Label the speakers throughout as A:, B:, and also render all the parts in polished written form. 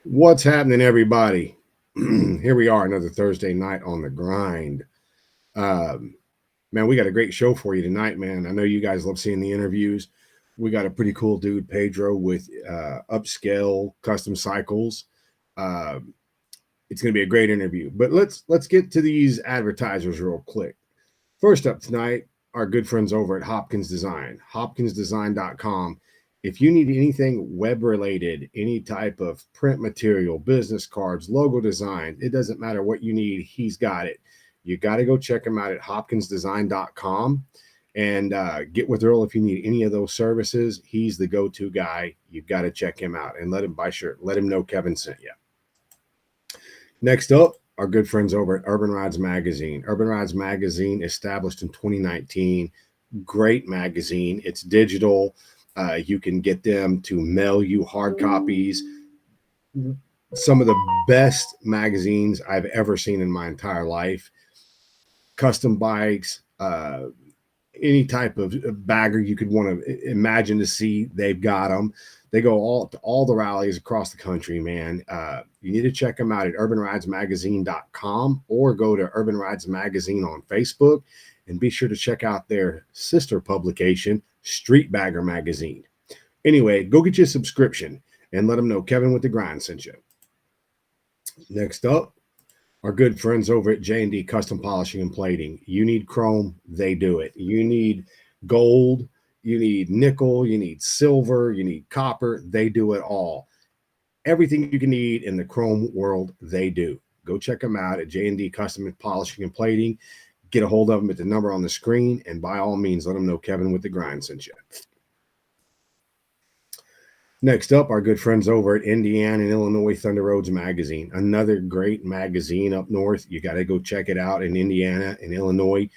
A: What's happening, everybody? Here we are, another Thursday night on the grind. Um, Man, we got a great show for you tonight, man. I know you guys love seeing the interviews. We got a pretty cool dude, Pedro, with Upscale Custom Cycles. Uh, it's going to be a great interview. But let's get to these advertisers real quick. First up tonight, our good friends over at Hopkins Design, hopkinsdesign.com. If you need anything web related, any type of print material, business cards, logo design, it doesn't matter what you need, he's got it. You got to go check him out at hopkinsdesign.com and get with Earl if you need any of those services. He's the go to guy. You've got to check him out and let him buy shirt. Let him know Kevin sent you. Next up, our good friends over at Urban Rides Magazine. Urban Rides Magazine, established in 2019. Great magazine. It's digital. You can get them to mail you hard copies. Some of the best magazines I've ever seen in my entire life. Custom bikes, any type of bagger you could want to imagine to see, they've got them. They go to all the rallies across the country, man. You need to check them out at urbanridesmagazine.com or go to Urban Rides Magazine on Facebook, and be sure to check out their sister publication, Street Bagger Magazine. Anyway, go get you a subscription and let them know Kevin with the Grind sent you. Next up, our good friends over at J&D Custom Polishing and Plating. You need chrome, they do it. You need gold, you need nickel, you need silver, you need copper, they do it all. Everything you can need in the chrome world, they do. Go check them out at J&D Custom Polishing and Plating. Get a hold of them at the number on the screen, and by all means, let them know Kevin with the Grind sent you. Next up, our good friends over at Indiana and Illinois Thunder Roads Magazine. Another great magazine up north. You got to go check it out in Indiana and Illinois.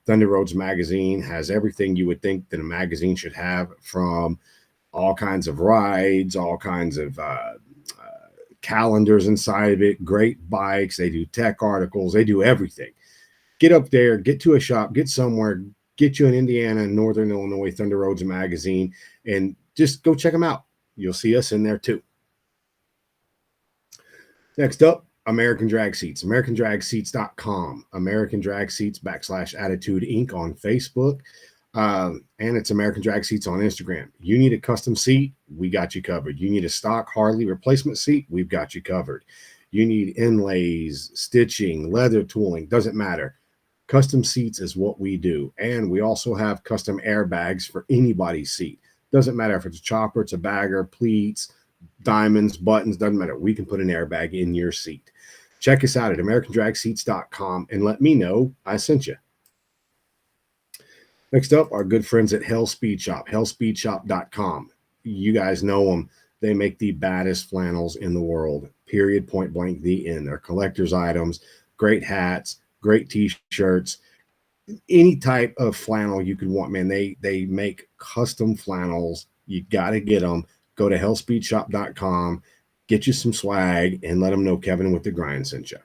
A: Thunder Roads Magazine has everything you would think that a magazine should have, from all kinds of rides, all kinds of calendars inside of it, great bikes. They do tech articles. They do everything. Get up there, get to a shop, get somewhere, get you an Indiana and Northern Illinois Thunder Roads Magazine, and just go check them out. You'll see us in there too. Next up, American Drag Seats, americandragseats.com, American Drag Seats /Attitude Inc. on Facebook, and it's American Drag Seats on Instagram. You need a custom seat, we got you covered. You need a stock Harley replacement seat, we've got you covered. You need inlays, stitching, leather tooling, doesn't matter. Custom seats is what we do. And we also have custom airbags for anybody's seat. Doesn't matter if it's a chopper, it's a bagger, pleats, diamonds, buttons, doesn't matter. We can put an airbag in your seat. Check us out at americandragseats.com and let me know I sent you. Next up, our good friends at Hell Speed Shop, hellspeedshop.com. You guys know them. They make the baddest flannels in the world. Period, point blank, the end. They're collector's items, great hats, great t-shirts, any type of flannel you could want, man. They make custom flannels. You got to get them. Go to hellspeedshop.com, get you some swag, and let them know Kevin with the Grind sent you.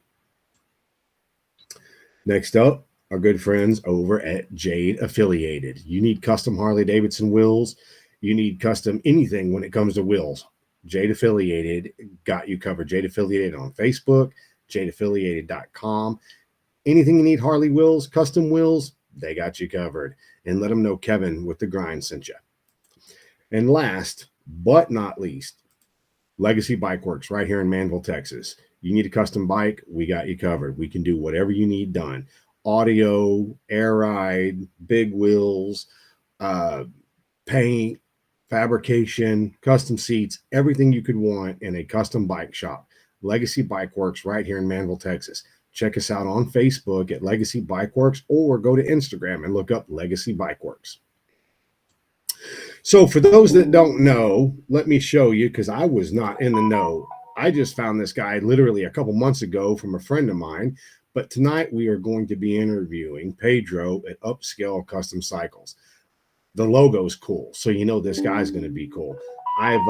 A: Next up, our good friends over at Jade Affiliated. You need custom Harley Davidson wheels. You need custom anything when it comes to wheels. Jade Affiliated got you covered. Jade Affiliated on Facebook, jadeaffiliated.com. Anything you need Harley wheels, custom wheels, they got you covered. And let them know Kevin with the Grind sent you. And last but not least, Legacy Bike Works right here in Manville, Texas. You need a custom bike, we got you covered. We can do whatever you need done. Audio, air ride, big wheels, paint, fabrication, custom seats, everything you could want in a custom bike shop. Legacy Bike Works right here in Manville, Texas. Check us out on Facebook at Legacy Bike Works, or go to Instagram and look up Legacy Bike Works. So for those that don't know, let me show you, because I was not in the know. I just found this guy literally a couple months ago from a friend of mine. But tonight we are going to be interviewing Pedro at Upscale Custom Cycles. The logo's cool, so you know this guy's going to be cool. I've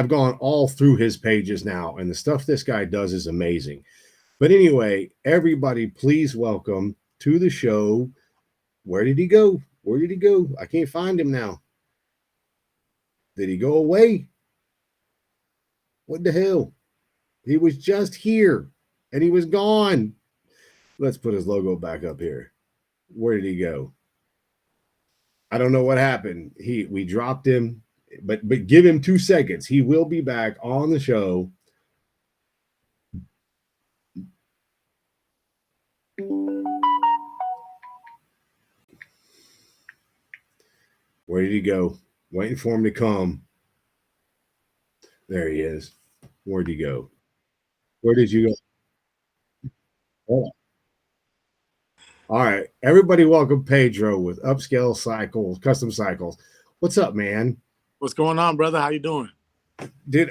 A: gone all through his pages now, and the stuff this guy does is amazing. But anyway, everybody, please welcome to the show. Where did he go? Where did he go? I can't find him now. Did he go away? What the hell? He was just here and he was gone. Let's put his logo back up here. Where did he go? I don't know what happened. We dropped him, but give him 2 seconds. He will be back on the show. Where did he go? Waiting for him to come. There he is. Where'd he go? Where did you go? Oh. All right. Everybody welcome Pedro with Upscale Cycles, Custom Cycles. What's up, man?
B: What's going on, brother? How you doing?
A: Dude,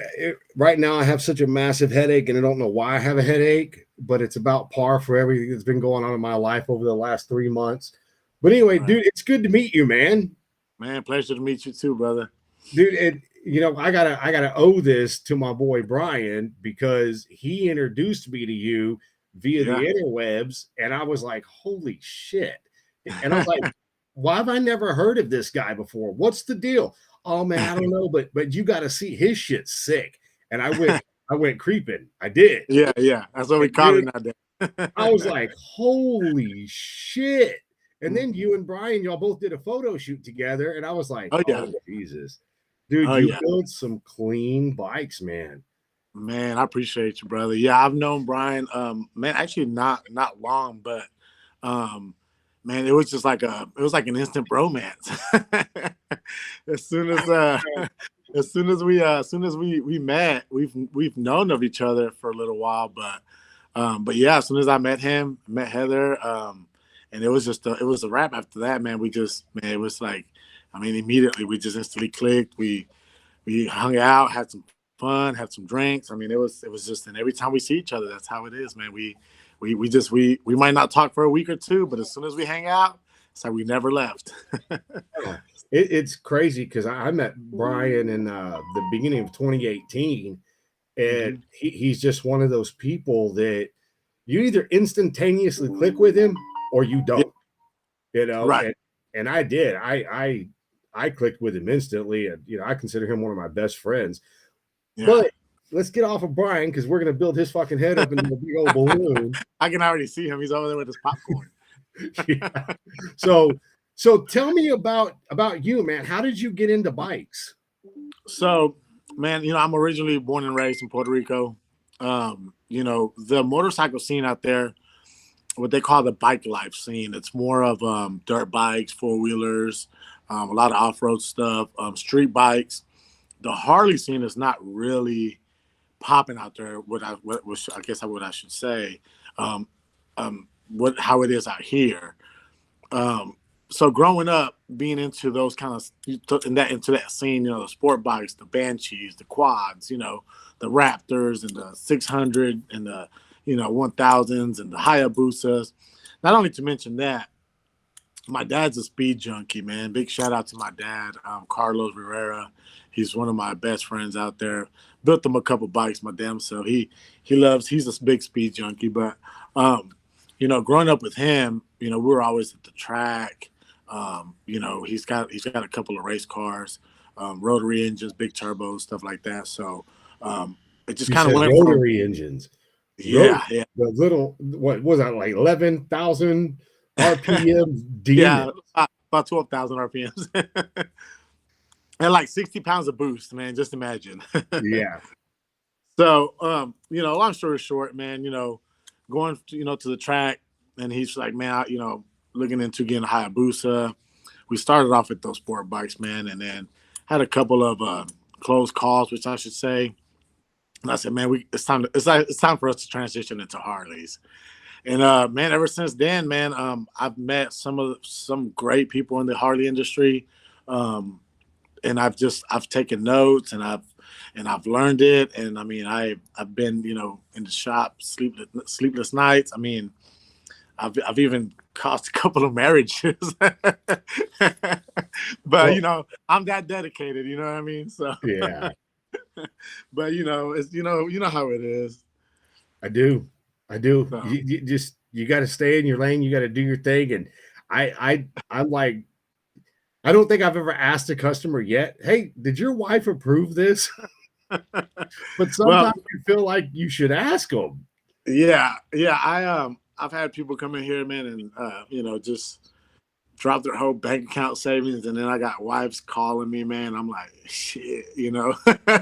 A: right now I have such a massive headache, and I don't know why I have a headache, but it's about par for everything that's been going on in my life over the last 3 months. But anyway, right. Dude, it's good to meet you, man.
B: Man, pleasure to meet you too, brother.
A: Dude, I gotta owe this to my boy Brian because he introduced me to you via the interwebs, and I was like, holy shit. And I was like, why have I never heard of this guy before? What's the deal? Oh man, I don't know, but you got to see his shit's sick. And I went creeping. I did.
B: Yeah. That's what we call it nowadays.
A: I was like, holy shit. And then you and Brian, y'all both did a photo shoot together, and I was like, oh Jesus. Dude, you built some clean bikes, man.
B: Man, I appreciate you, brother. Yeah, I've known Brian, man, actually not long, but man, it was just like an instant bromance. as soon as we met, we've known of each other for a little while, but yeah, as soon as I met him, met Heather, and it was a wrap after that, man. It was like, I mean, immediately we just instantly clicked. We hung out, had some fun, had some drinks. I mean, it was just, and every time we see each other, that's how it is, man. We might not talk for a week or two, but as soon as we hang out, it's like we never left.
A: It's crazy because I met Brian in the beginning of 2018, and he's just one of those people that you either instantaneously click with him or you don't.
B: Right.
A: And I did. I clicked with him instantly, and I consider him one of my best friends. Yeah. But let's get off of Brian because we're gonna build his fucking head up into a big old balloon.
B: I can already see him. He's over there with his popcorn.
A: Yeah. So tell me about you, man. How did you get into bikes?
B: So, man, I'm originally born and raised in Puerto Rico. The motorcycle scene out there, what they call the bike life scene, it's more of dirt bikes, four-wheelers, a lot of off-road stuff, street bikes. The Harley scene is not really popping out there. What I should say, how it is out here. So growing up, being into those kind of into that scene, the sport bikes, the Banshees, the quads, the Raptors and the 600 and the 1000s and the Hayabusas. Not only to mention that, my dad's a speed junkie, man. Big shout out to my dad, Carlos Rivera. He's one of my best friends out there. Built him a couple bikes, my damn self. He's a big speed junkie. But, growing up with him, we were always at the track. He's got a couple of race cars, rotary engines, big turbos, stuff like that. So it just kind of went
A: rotary engines.
B: Yeah.
A: The little, what was that, like 11,000 RPM?
B: Yeah, about 12,000 RPMs. And like 60 pounds of boost, man. Just imagine.
A: Yeah.
B: So, long story short, man, going, to the track, and he's like, man, looking into getting a Hayabusa. We started off with those sport bikes, man, and then had a couple of close calls, which I should say. And I said, man, it's time for us to transition into Harleys. And man, ever since then, man, I've met some great people in the Harley industry. And I've taken notes and I've learned it. And I mean, I've been, in the shop, sleepless nights. I mean, I've even caused a couple of marriages, but I'm that dedicated, you know what I mean? So
A: yeah,
B: but it's, how it is.
A: I do. So, you got to stay in your lane. You got to do your thing. And I'm like, I don't think I've ever asked a customer yet, hey, did your wife approve this? But
B: Well,
A: sometimes you feel like you should ask them.
B: yeah. I've had people come in here, man, and just drop their whole bank account savings, and then I got wives calling me, man. I'm like, shit.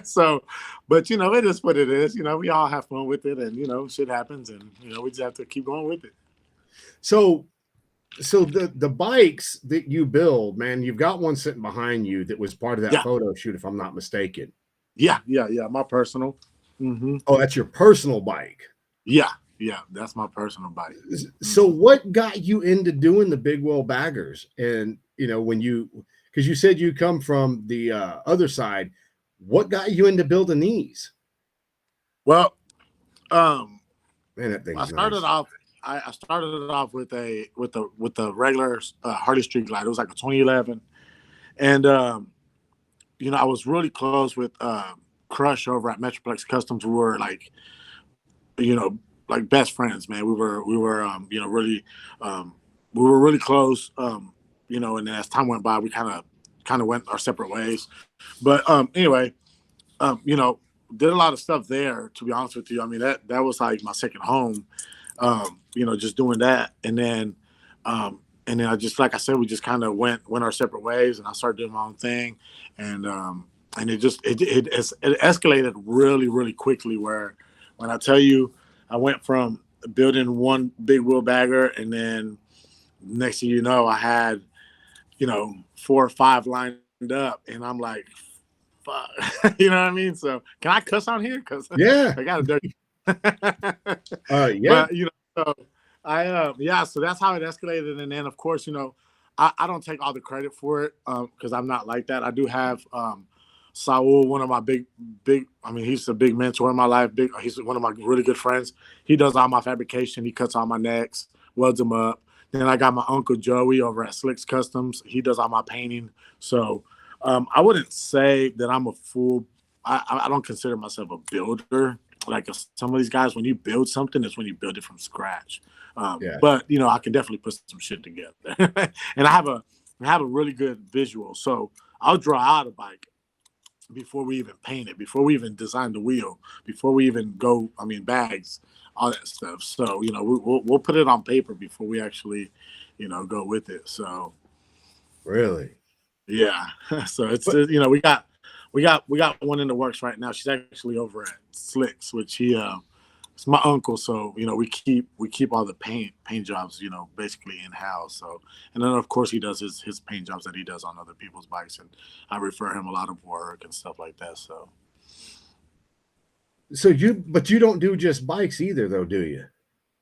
B: So, but it is what it is. We all have fun with it, and shit happens, and we just have to keep going with it.
A: So the bikes that you build, man, you've got one sitting behind you that was part of that
B: Yeah,
A: photo shoot, if I'm not mistaken.
B: yeah. My personal.
A: Oh, that's your personal bike.
B: Yeah. That's my personal bike.
A: So what got you into doing the big wheel baggers? And because you said you come from the other side, what got you into building these?
B: Well,
A: Man, that
B: I
A: thing's
B: started
A: nice.
B: off. I started it off with a regular Harley Street Glide. It was like a 2011, and I was really close with Crush over at Metroplex Customs. We were you know, like best friends, man. We were really close. And then as time went by, we kind of went our separate ways. But anyway, did a lot of stuff there. To be honest with you, I mean that was like my second home. Just doing that, and then I just, like I said, we just kind of went our separate ways, and I started doing my own thing, and it escalated really really quickly. Where when I tell you, I went from building one big wheel bagger, and then next thing you know, I had 4 or 5 lined up, and I'm like, fuck, you know what I mean? So can I cuss on here? Because
A: Yeah.
B: I got a dirty.
A: Yeah.
B: But so so that's how it escalated, and then of course I don't take all the credit for it because I'm not like that. I do have Saul, one of my big. I mean, he's a big mentor in my life. He's one of my really good friends. He does all my fabrication. He cuts all my necks, welds them up. Then I got my uncle Joey over at Slicks Customs. He does all my painting. So I wouldn't say that I'm a full. I don't consider myself a builder. Like some of these guys, when you build something, it's when you build it from scratch.
A: Yeah.
B: But I can definitely put some shit together, and I have a really good visual. So I'll draw out a bike before we even paint it, before we even design the wheel, before we even go. I mean, bags, all that stuff. So we'll put it on paper before we actually, go with it. So
A: Really?
B: yeah. So it's
A: But
B: we got one in the works right now. She's actually over at Slicks, which it's my uncle. So we keep all the paint jobs basically in house. So, and then of course he does his paint jobs that he does on other people's bikes, and I refer him a lot of work and stuff like that. So
A: but you don't do just bikes either, though, do you?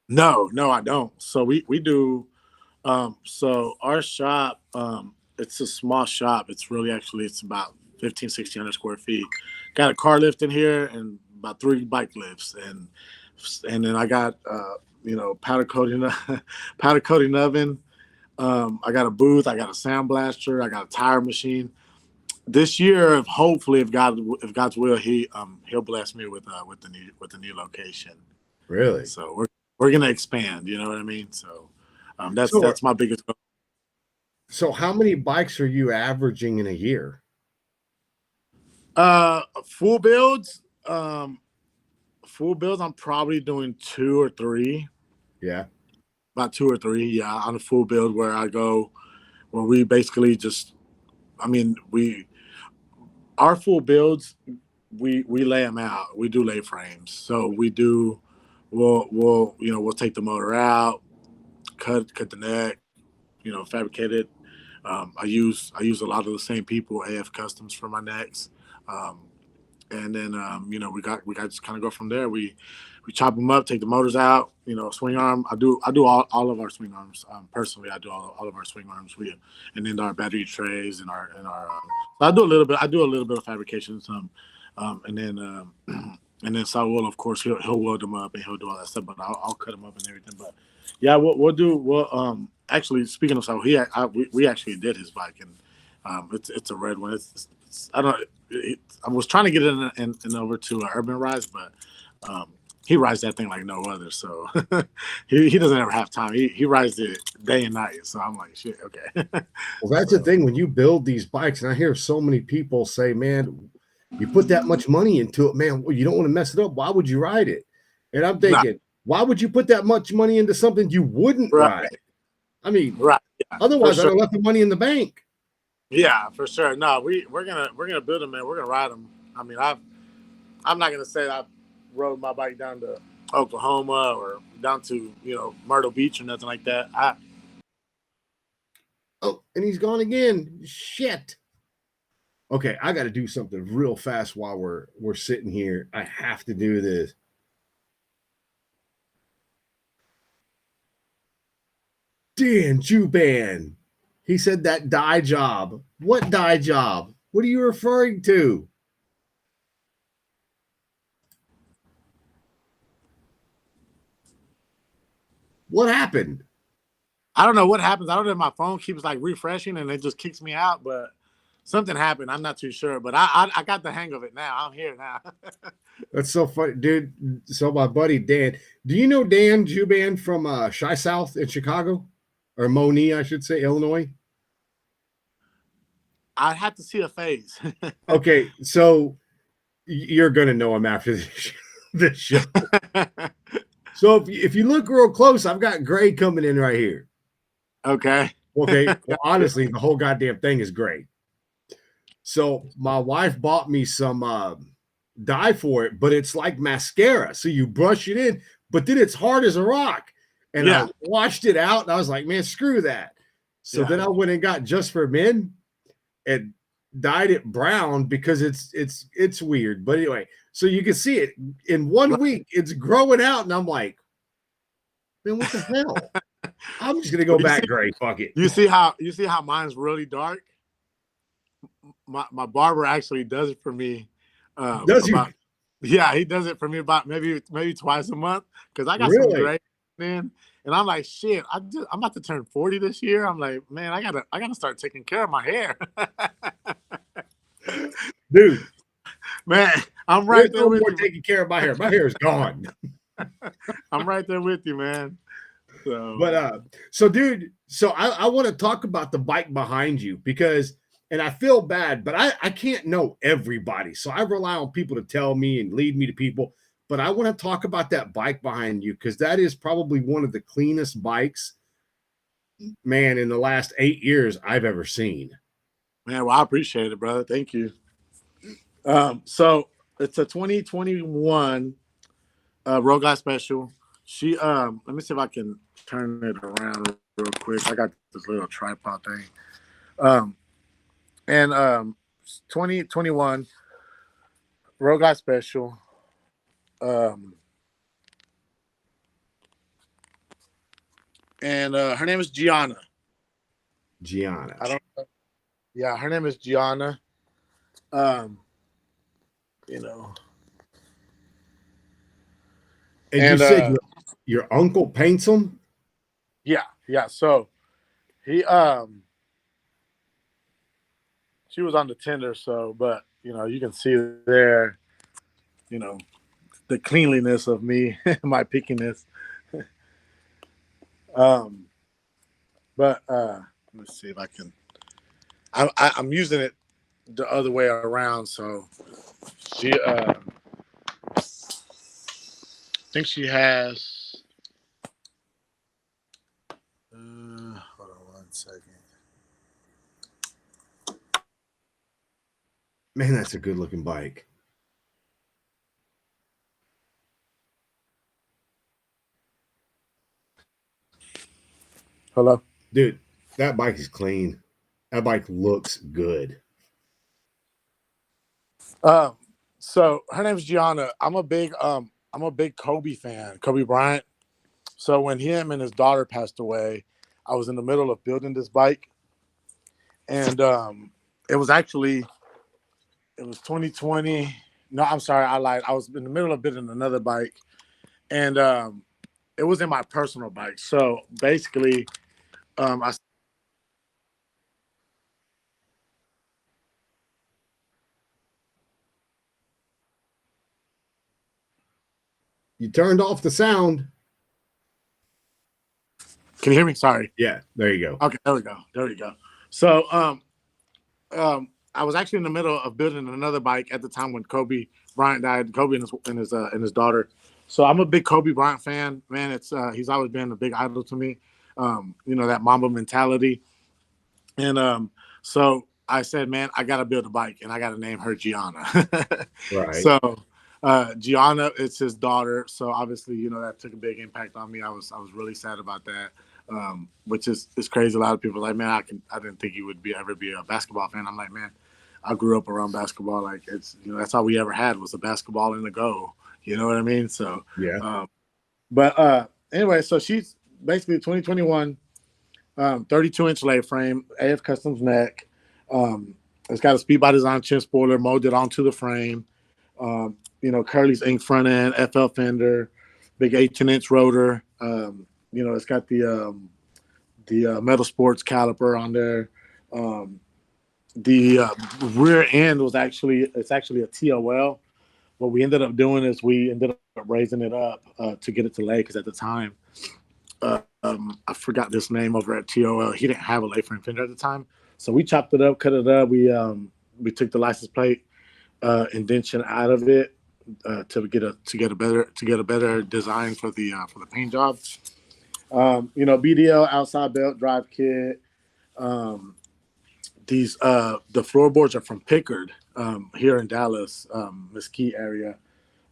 B: no, I don't. So we do. So our shop, it's a small shop. It's about 1,500-1,600 square feet. Got a car lift in here and about 3 bike lifts, and then I got powder coating powder coating oven. I got a booth. I got a sound blaster. I got a tire machine. This year, hopefully, if God's will, he'll bless me with the new location.
A: Really?
B: So we're gonna expand. You know what I mean? So that's
A: So,
B: my biggest goal.
A: so how many bikes are you averaging in a year?
B: Full builds. Full builds. I'm probably doing 2 or 3.
A: Yeah.
B: About 2 or 3. Yeah, on a full build where we basically just. I mean, our full builds. We lay them out. We do lay frames. So we do. We'll take the motor out, cut the neck, fabricate it. I use a lot of the same people, AF Customs, for my necks, and then we got just kind of go from there. We chop them up, take the motors out. Swing arm. I do all of our swing arms personally. I do all of our swing arms. And then our battery trays and our so I do a little bit. I do a little bit of fabrication, and then Saul, of course, he'll weld them up and he'll do all that stuff. But I'll cut them up and everything. But yeah, we'll actually, speaking of Saul, we actually did his bike, and it's a red one. I don't. I was trying to get it in over to Urban Rise, but he rides that thing like no other. So he doesn't ever have time. He rides it day and night. So I'm like, shit, okay.
A: Well, that's the thing when you build these bikes, and I hear so many people say, man, You put that much money into it, man. Well, you don't want to mess it up. Why would you ride it? And I'm thinking, why would you put that much money into something you wouldn't ride? I mean,
B: Yeah,
A: otherwise I'd have left the money in the bank.
B: Yeah, for sure. No, we're gonna build them, man. We're gonna ride them. I mean, I'm not gonna say I rode my bike down to Oklahoma or down to Myrtle Beach or nothing like that.
A: Oh, and he's gone again. Shit. Okay, I got to do something real fast while we're sitting here. I have to do this. Dan Juban. He said that dye job. What dye job? What are you referring to? What happened?
B: I don't know what happens. I don't know if my phone keeps like refreshing and it just kicks me out, but something happened. I'm not too sure, but I got the hang of it now. I'm here now.
A: That's so funny, dude. So my buddy Dan, do you know Dan Juban from Chi South in Chicago, or Moni, I should say, Illinois?
B: I had to see a face.
A: Okay, so you're gonna know him after this show. So if you look real close, I've got gray coming in right here.
B: Okay.
A: Okay. Well, honestly, the whole goddamn thing is gray. So my wife bought me some dye for it, but it's like mascara. So you brush it in, but then it's hard as a rock. And I washed it out, and I was like, man, screw that. So then I went and got Just for Men and dyed it brown because it's weird. But anyway, so you can see it in 1 week, it's growing out, and I'm like, man, what the hell? I'm just gonna go back gray. Fuck it.
B: You see how mine's really dark? My barber actually does it for me.
A: Does he?
B: Yeah, he does it for me about maybe twice a month because I got some gray in, and I'm like, shit, I'm about to turn 40 this year. I'm like, man, I gotta start taking care of my hair.
A: Dude,
B: man, I'm right there with you.
A: Taking care of my hair. My hair is gone.
B: I'm right there with you, man. So.
A: But so dude, so I want to talk about the bike behind you because, and I feel bad, but I can't know everybody. So I rely on people to tell me and lead me to people. But I want to talk about that bike behind you because that is probably one of the cleanest bikes, man, in the last 8 years I've ever seen.
B: Man, well, I appreciate it, brother. Thank you. So it's a 2021 Road Guy Special. She let me see if I can turn it around real quick. I got this little tripod thing. And 2021 Road Guy Special. And her name is Gianna.
A: Gianna.
B: I don't know. Yeah, her name is Gianna. You know.
A: And you said your uncle paints them?
B: Yeah. So he she was on the tender, so but you can see there, the cleanliness of me, my pickiness. But let me see if I can. I'm using it the other way around, so she I think she has. Hold on 1 second.
A: Man, that's a good looking bike.
B: Hello,
A: dude. That bike is clean. That bike looks good.
B: So her name's Gianna. I'm a big Kobe fan, Kobe Bryant. So when him and his daughter passed away, I was in the middle of building this bike, and it was 2020. No, I'm sorry, I lied. I was in the middle of building another bike, and it was in my personal bike. So basically,
A: You turned off the sound.
B: Can you hear me? Sorry.
A: Yeah, there you go.
B: Okay, there we go. So I was actually in the middle of building another bike at the time when Kobe Bryant died. Kobe and his daughter. So I'm a big Kobe Bryant fan, man. It's he's always been a big idol to me. You know, that Mamba mentality. And so I said, man, I got to build a bike and I got to name her Gianna.
A: Right.
B: So Gianna, it's his daughter. So obviously, you know, that took a big impact on me. I was really sad about that, which is crazy. A lot of people are like, man, I didn't think you would ever be a basketball fan. I'm like, man, I grew up around basketball. Like it's, you know, that's all we ever had was a basketball and a goal. You know what I mean? So,
A: Yeah.
B: But anyway, so she's basically 2021. 32-inch lay frame, AF Customs neck. It's got a speed by design chin spoiler molded onto the frame. You know, Curly's ink front end, FL fender, big 18-inch rotor. You know, it's got the metal sports caliper on there. The rear end was actually a TOL. What we ended up doing is we ended up raising it up to get it to lay because at the time I forgot this name over at TOL. He didn't have a lay frame fender at the time, so we chopped it up, cut it up. We took the license plate indentation out of it to get a better design for the paint job. You know, BDL outside belt drive kit. The floorboards are from Pickard here in Dallas, Mesquite area.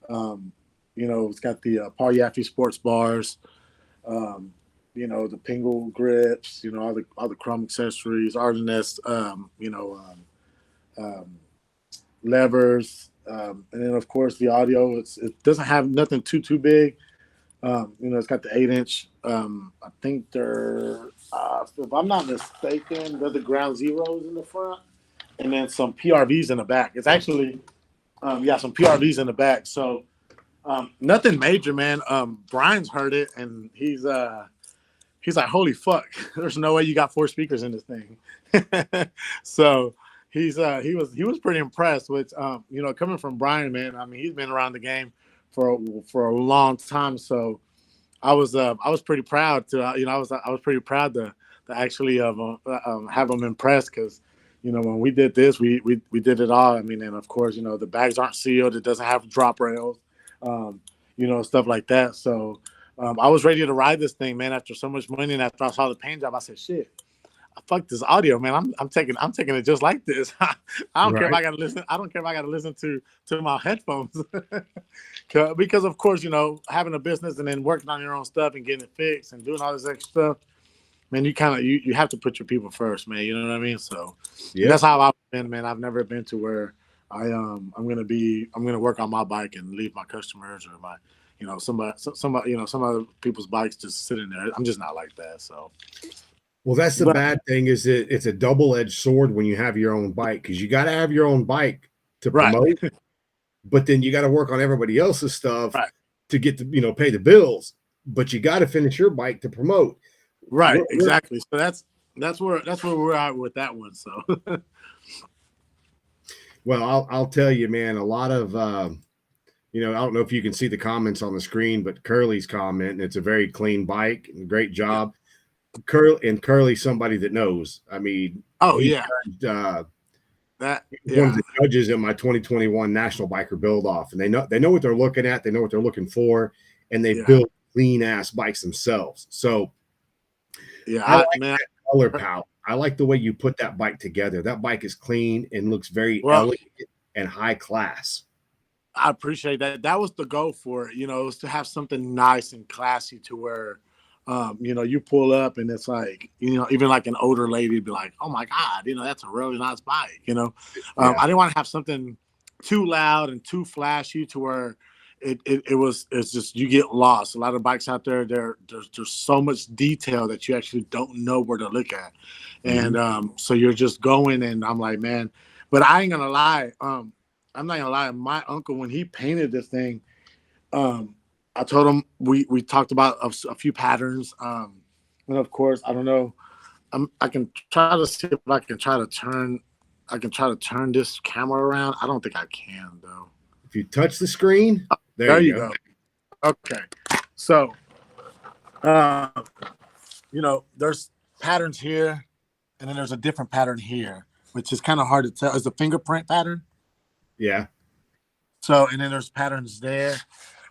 B: You know, it's got the Paul Yaffe sports bars. You know, the Pingle grips, you know, all the chrome accessories, Ardennes, you know, levers, and then of course the audio. It doesn't have nothing too big. You know, it's got the 8-inch. I think they're, if I'm not mistaken, they're the ground zeros in the front, and then some PRVs in the back. It's actually, some PRVs in the back. So nothing major, man. Brian's heard it, and he's like, holy fuck, there's no way you got 4 speakers in this thing. So he was pretty impressed with, you know, coming from Brian, man. I mean, he's been around the game for a long time. So I was pretty proud to, you know, I was pretty proud to actually have him impressed because, you know, when we did this, we did it all. I mean, and of course, you know, the bags aren't sealed. It doesn't have drop rails, you know, stuff like that. So I was ready to ride this thing, man. After so much money, and after I saw the paint job, I said, "Shit, I fuck this audio, man. I'm taking it just like this. I don't care if I gotta listen. I don't care if I gotta listen to my headphones, because of course, you know, having a business and then working on your own stuff and getting it fixed and doing all this extra stuff, man. You kind of you have to put your people first, man. You know what I mean? So that's how I've been, man. I've never been to where I'm gonna work on my bike and leave my customers or my, you know, somebody, you know, some other people's bikes just sitting there. I'm just not like that. So,
A: well, that's the bad thing is that it's a double-edged sword when you have your own bike because you got to have your own bike to promote, but then you got to work on everybody else's stuff to get to, you know, pay the bills. But you got to finish your bike to promote.
B: Right, exactly. So that's where we're at with that one. So,
A: well, I'll tell you, man. A lot of you know, I don't know if you can see the comments on the screen, but Curly's comment, and it's a very clean bike and great job. Curly's somebody that knows. I mean, one of the judges in my 2021 National Biker Build Off, and they know what they're looking at, they know what they're looking for, and they build clean ass bikes themselves. So I like that color palette. I like the way you put that bike together. That bike is clean and looks very elegant and high class.
B: I appreciate that. That was the goal for it, you know, was to have something nice and classy to where, you know, you pull up and it's like, you know, even like an older lady would be like, oh my God, you know, that's a really nice bike, you know. I didn't want to have something too loud and too flashy to where it's just, you get lost. A lot of bikes out there, there's so much detail that you actually don't know where to look at. And so you're just going, and I'm like, man, but I ain't gonna lie. I'm not gonna lie. My uncle, when he painted this thing, I told him we talked about a few patterns, and of course, I don't know. I can try to see if I can try to turn this camera around. I don't think I can though.
A: If you touch the screen, there you go.
B: Okay, so you know, there's patterns here, and then there's a different pattern here. which is kind of hard to tell. It's a fingerprint pattern.
A: Yeah.
B: So, and then there's patterns there.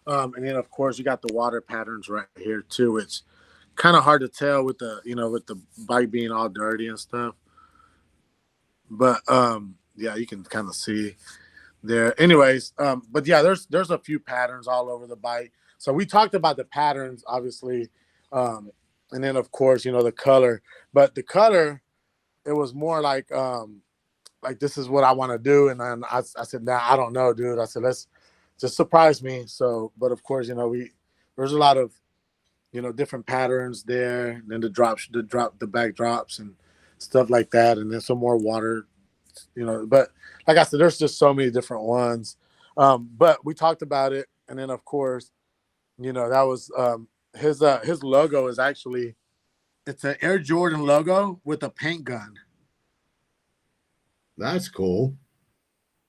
B: And then of course you got the water patterns right here too. It's kind of hard to tell with the, with the bike being all dirty and stuff. But yeah, you can kind of see there. Anyways, but yeah, there's a few patterns all over the bike. So we talked about the patterns, obviously, and then of course, the color. But the color, it was more like this is what I want to do. And then I said, nah, I don't know, dude. I said, let's just surprise me. So, but of course, there's a lot of, different patterns there. And then the back drops and stuff like that. And then some more water, but like I said, there's just so many different ones. But we talked about it. And then of course, that was his logo is actually, it's an Air Jordan logo with a paint gun.
A: That's cool.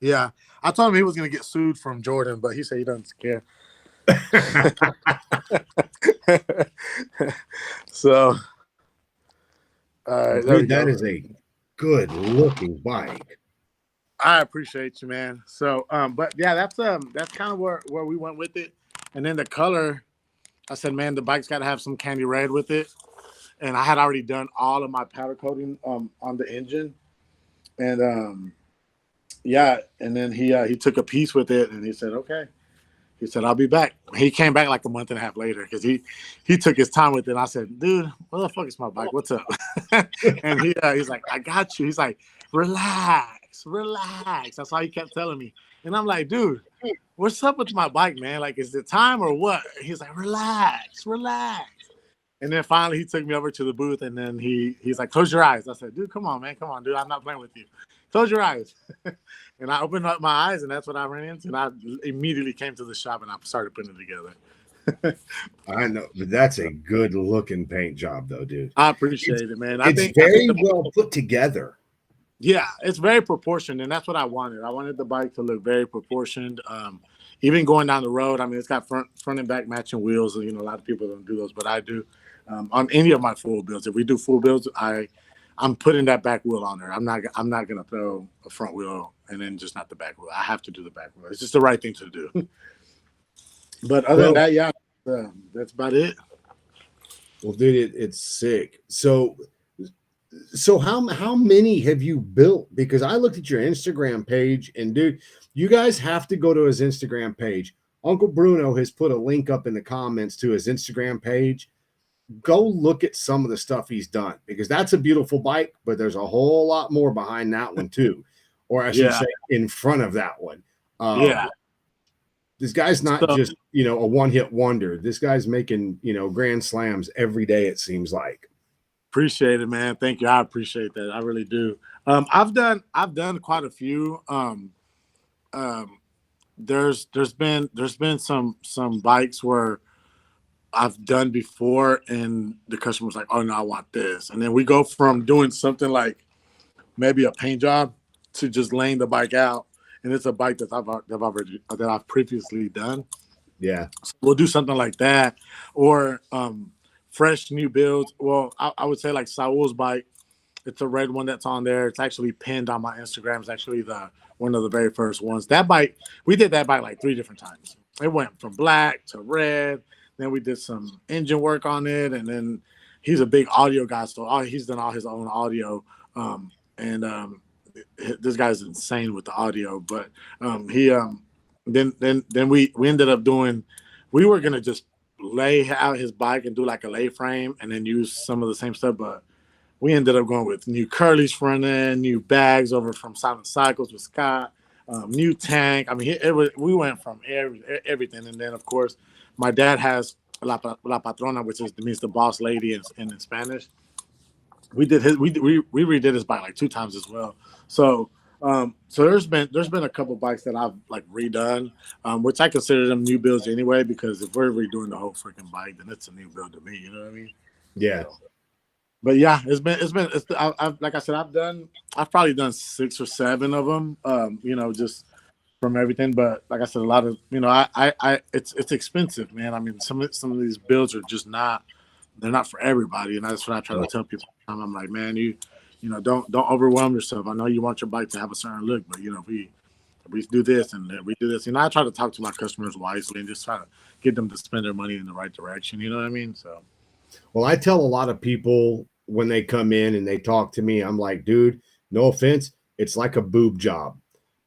B: Yeah. I told him he was going to get sued from Jordan, but he said he doesn't care. So,
A: dude, that is a good looking bike.
B: I appreciate you, man. So, but yeah, that's kind of where we went with it. And then the color, I said, man, the bike's got to have some candy red with it. And I had already done all of my powder coating on the engine. And yeah, and then he took a piece with it and he said, okay. He said, I'll be back. He came back like a month and a half later because he took his time with it. And I said, dude, where the fuck is my bike? What's up? And he's like, I got you. He's like, relax. That's all he kept telling me. And I'm like, dude, what's up with my bike, man? Like, is it time or what? He's like, relax. And then finally he took me over to the booth and then he's like, close your eyes. I said, dude, come on, man. Come on, dude. I'm not playing with you. Close your eyes. And I opened up my eyes and that's what I ran into. And I immediately came to the shop and I started putting it together.
A: I know, but that's a good looking paint job though, dude.
B: I appreciate it, man.
A: I think very well put together.
B: Yeah, it's very proportioned, and that's what I wanted. I wanted the bike to look very proportioned. Even going down the road, I mean, it's got front and back matching wheels. A lot of people don't do those, but I do. On any of my full builds, if we do full builds, I'm putting that back wheel on there. I'm not gonna throw a front wheel and then just not the back wheel. I have to do the back wheel. It's just the right thing to do. But other than that, yeah, that's about it.
A: Well, dude, it's sick. So how many have you built? Because I looked at your Instagram page, and dude, you guys have to go to his Instagram page. Uncle Bruno has put a link up in the comments to his Instagram page. Go look at some of the stuff he's done because that's a beautiful bike, but there's a whole lot more behind that one too, or I should say in front of that one. This guy's not just, a one-hit wonder. This guy's making, grand slams every day, it seems like.
B: Appreciate it, man. Thank you. I appreciate that. I really do. I've done quite a few. There's been some bikes where I've done before and the customer's like, oh no, I want this. And then we go from doing something like maybe a paint job to just laying the bike out. And it's a bike that I've previously done.
A: Yeah.
B: So we'll do something like that. Or fresh new builds. Well, I would say like Saul's bike. It's a red one that's on there. It's actually pinned on my Instagram. It's actually one of the very first ones. That bike, we did that bike like 3 different times. It went from black to red. Then we did some engine work on it. And then he's a big audio guy. So he's done all his own audio. This guy's insane with the audio. But then we ended up doing, we were going to just lay out his bike and do like a lay frame and then use some of the same stuff. But we ended up going with new curlies front end, new bags over from Upscale Cycles with Scott, new tank. I mean, we went from everything. And then, of course, my dad has La Patrona, which means the boss lady in Spanish. We redid his bike like 2 times as well. So there's been a couple bikes that I've like redone, which I consider them new builds anyway, because if we're redoing the whole freaking bike, then it's a new build to me. You know what I mean?
A: Yeah.
B: So, but yeah, I've like I said, I've probably done 6 or 7 of them, just from everything. But like I said, a lot of, it's expensive, man. I mean, some of these builds are just they're not for everybody. And that's what I try to tell people. I'm like, man, you don't overwhelm yourself. I know you want your bike to have a certain look, but if we do this and we do this, I try to talk to my customers wisely and just try to get them to spend their money in the right direction. You know what I mean? So,
A: well, I tell a lot of people when they come in and they talk to me, I'm like, dude, no offense, it's like a boob job.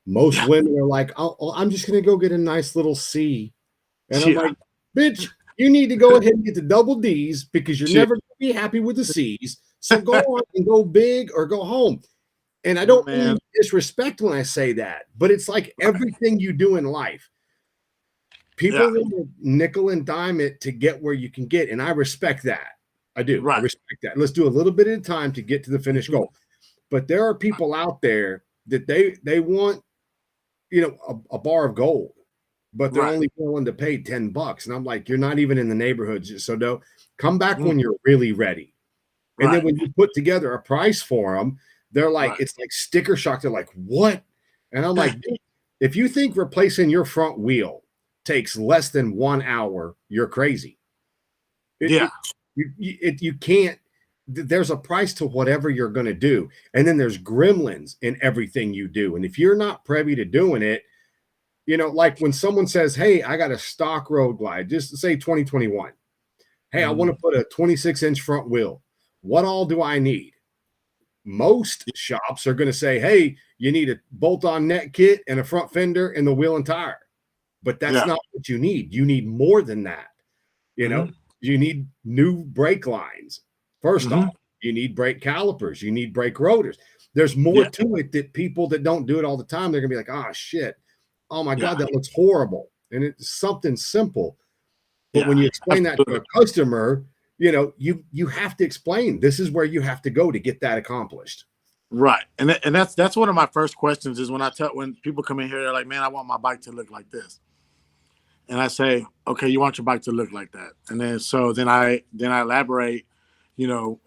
A: Most women are like, oh, I'm just going to go get a nice little C. And I'm like, bitch, you need to go ahead and get the double D's because you're never going to be happy with the C's. So go on and go big or go home. And I don't mean disrespect when I say that, but it's like everything you do in life. People will nickel and dime it to get where you can get. And I respect that. I do. I respect that. Let's do a little bit at a time to get to the finished goal. But there are people out there that they want, a bar of gold, but they're only willing to pay $10. And I'm like, you're not even in the neighborhood. So don't come back when you're really ready. And then when you put together a price for them, they're like, it's like sticker shock. They're like, what? And I'm like, if you think replacing your front wheel takes less than 1 hour, you're crazy. You can't. There's a price to whatever you're going to do. And then there's gremlins in everything you do. And if you're not privy to doing it, like when someone says, hey, I got a stock road glide, just say 2021. Hey, I want to put a 26-inch front wheel. What all do I need? Most shops are going to say, hey, you need a bolt-on net kit and a front fender and the wheel and tire. But that's not what you need. You need more than that. You need new brake lines. First off, you need brake calipers. You need brake rotors. There's more to it that people that don't do it all the time, they're going to be like, oh, shit. Oh, my God, that looks horrible. And it's something simple. But when you explain that to a customer, you have to explain this is where you have to go to get that accomplished.
B: Right. And that's one of my first questions is when people come in here, they're like, man, I want my bike to look like this. And I say, okay, you want your bike to look like that. And then I elaborate,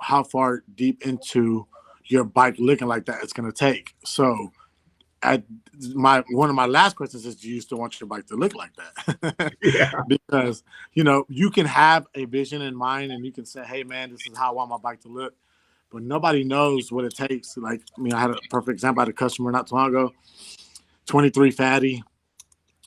B: how far deep into your bike looking like that it's going to take. So one of my last questions is, do you still want your bike to look like that? Because, you can have a vision in mind and you can say, hey, man, this is how I want my bike to look. But nobody knows what it takes. Like, I had a perfect example. I had a customer not too long ago, 23 Fatty,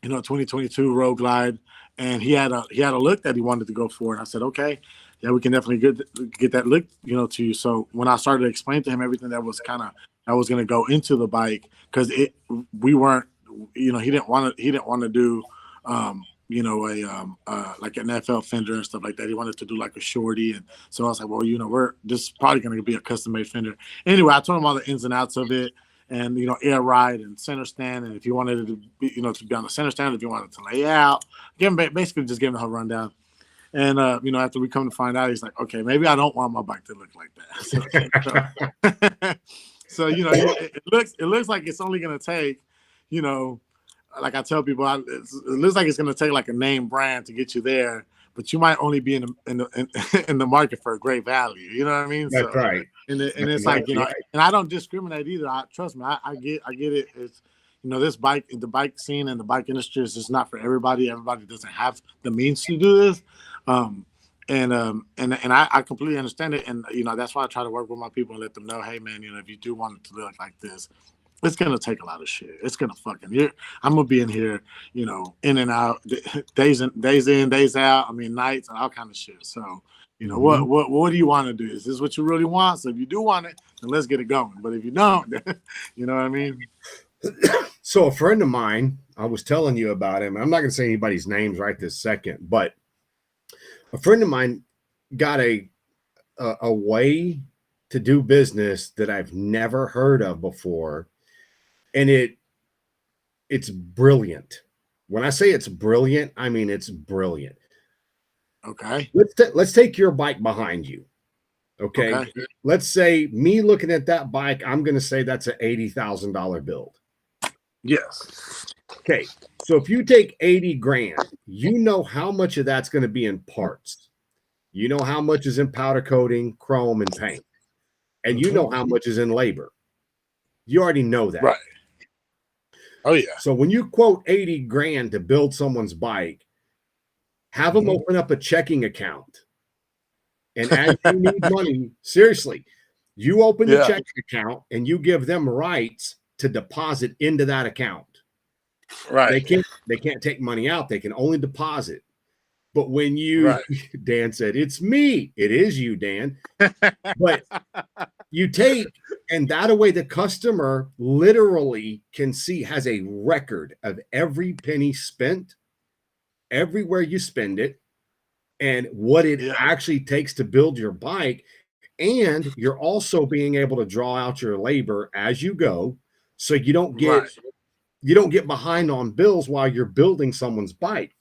B: 2022 Road Glide. And he had a look that he wanted to go for. And I said, okay, yeah, we can definitely get that look, to you. So when I started to explain to him everything that was going to go into the bike, because we weren't, he didn't want to do, like an FL fender and stuff like that. He wanted to do like a shorty. And so I was like, well, this is probably going to be a custom made fender. Anyway, I told him all the ins and outs of it. And, air ride and center stand. And if you wanted it to be, to be on the center stand, if you wanted to lay out, basically just give him the whole rundown. And, after we come to find out, he's like, okay, maybe I don't want my bike to look like that. So it looks like it's only going to take, like I tell people, it looks like it's going to take like a name brand to get you there, but you might only be in the market for a great value. You know what I mean?
A: That's right.
B: And it's like, and I don't discriminate either. Trust me, I get it. It's, the bike scene and the bike industry is just not for everybody. Everybody doesn't have the means to do this. And I completely understand it. And, that's why I try to work with my people and let them know, hey, man, if you do want it to look like this, it's going to take a lot of shit. It's going to I'm going to be in here, in and out, days in, days out. Nights and all kind of shit. So, what do you want to do? Is this what you really want? So if you do want it, then let's get it going. But if you don't, you know what I mean?
A: So a friend of mine, I was telling you about him. I'm not going to say anybody's names right this second, but a friend of mine got a way to do business that I've never heard of before. And it's brilliant. When I say it's brilliant, I mean it's brilliant.
B: Okay.
A: Let's take your bike behind you. Okay. Let's say me looking at that bike, I'm going to say that's an $80,000 build.
B: Yes.
A: Okay. So if you take 80 grand, you know how much of that's going to be in parts. You know how much is in powder coating, chrome, and paint. And you know how much is in labor. You already know that.
B: Right. Oh, yeah.
A: So when you quote 80 grand to build someone's bike, have them open up a checking account. And as you need money, seriously, You open the checking account and you give them rights to deposit into that account.
B: Right.
A: They can't take money out. They can only deposit. But when you, Dan said, it's me. It is you, Dan. But you take, and that way the customer literally can see, has a record of every penny spent, everywhere you spend it, and what it actually takes to build your bike. And you're also being able to draw out your labor as you go, so you don't get behind on bills while you're building someone's bike.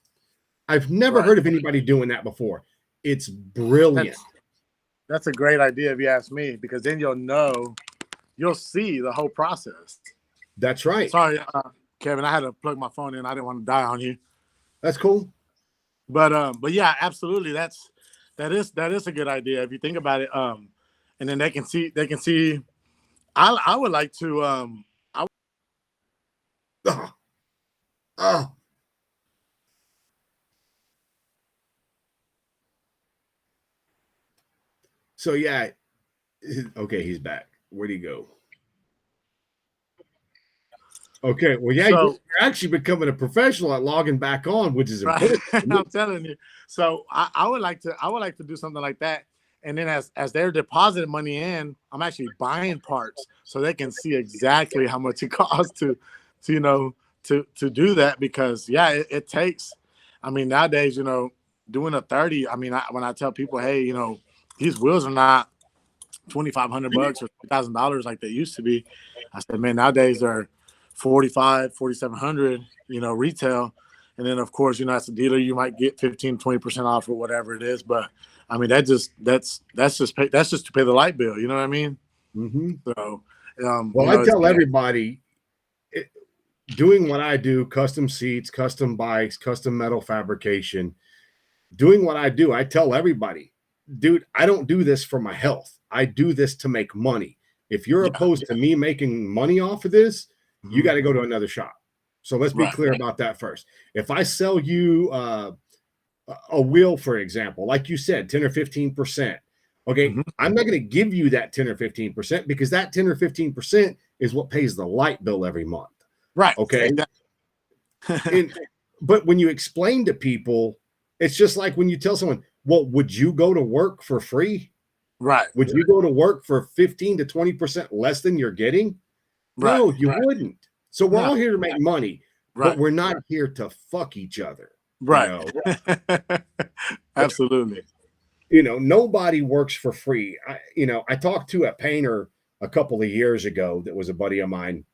A: I've never heard of anybody doing that before. It's brilliant.
B: That's a great idea if you ask me, because then you'll see the whole process.
A: That's right.
B: Sorry, Kevin, I had to plug my phone in. I didn't want to die on you.
A: That's cool.
B: But yeah, absolutely. That is a good idea if you think about it. And then they can see. I would like to.
A: So yeah, okay, he's back. Where'd he go? Okay, well, yeah, you're actually becoming a professional at logging back on, which is important.
B: I'm telling you. So I would like to do something like that. And then as they're depositing money in, I'm actually buying parts so they can see exactly how much it costs to do that. Because it takes. I mean, nowadays, doing a 30. I mean, when I tell people, hey, these wheels are not $2,500 or $2,000 like they used to be. I said, man, nowadays they're $4,500, $4,700, retail. And then of course, as a dealer, you might get 15-20% off or whatever it is. But I mean, that's just to pay the light bill. You know what I mean?
A: Mm-hmm.
B: So,
A: I tell everybody, doing what I do, custom seats, custom bikes, custom metal fabrication, doing what I do, I tell everybody, dude, I don't do this for my health. I do this to make money. If you're opposed to me making money off of this, you got to go to another shop. So let's be clear about that first. If I sell you a wheel, for example, like you said, 10 or 15%, okay, I'm not going to give you that 10 or 15% because that 10 or 15% is what pays the light bill every month.
B: Right.
A: Okay. But when you explain to people, it's just like when you tell someone, well, would you go to work for free?
B: Right.
A: Would you go to work for 15 to 20% less than you're getting?
B: Right.
A: No, you wouldn't. So we're all here to make money, but we're not here to fuck each other.
B: Right. Absolutely.
A: Nobody works for free. I talked to a painter a couple of years ago that was a buddy of mine,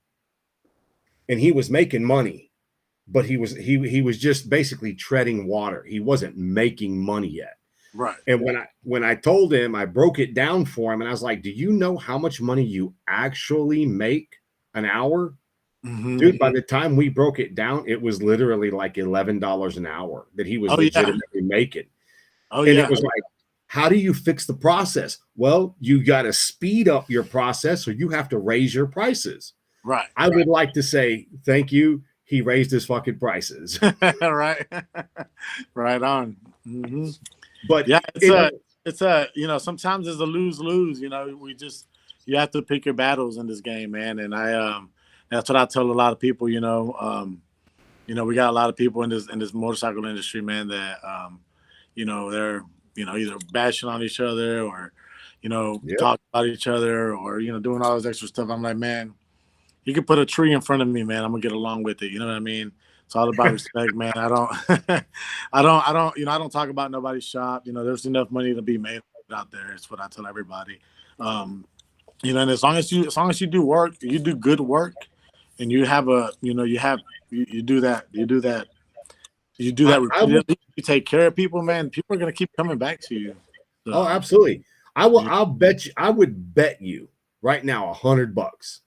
A: and he was making money, but he was just basically treading water. He wasn't making money yet.
B: Right.
A: And when I told him, I broke it down for him, and I was like, do you know how much money you actually make an hour? Dude, by the time we broke it down, it was literally like $11 an hour that he was legitimately making. It was like, how do you fix the process? Well, you got to speed up your process, or you have to raise your prices.
B: Right.
A: I would like to say, thank you. He raised his fucking prices.
B: Right. Right on.
A: But
B: yeah, it's sometimes it's a lose-lose. You have to pick your battles in this game, man. And that's what I tell a lot of people. We got a lot of people in this motorcycle industry, man, that they're either bashing on each other or talking about each other or doing all this extra stuff. I'm like, man, you can put a tree in front of me, man, I'm gonna get along with it. You know what I mean? It's all about respect, man. I don't talk about nobody's shop. There's enough money to be made out there. It's what I tell everybody. And as long as you do work, you do good work, and you have you do that repeatedly. You take care of people, man. People are gonna keep coming back to you. So,
A: oh, absolutely. I'll bet you. I would bet you right now $100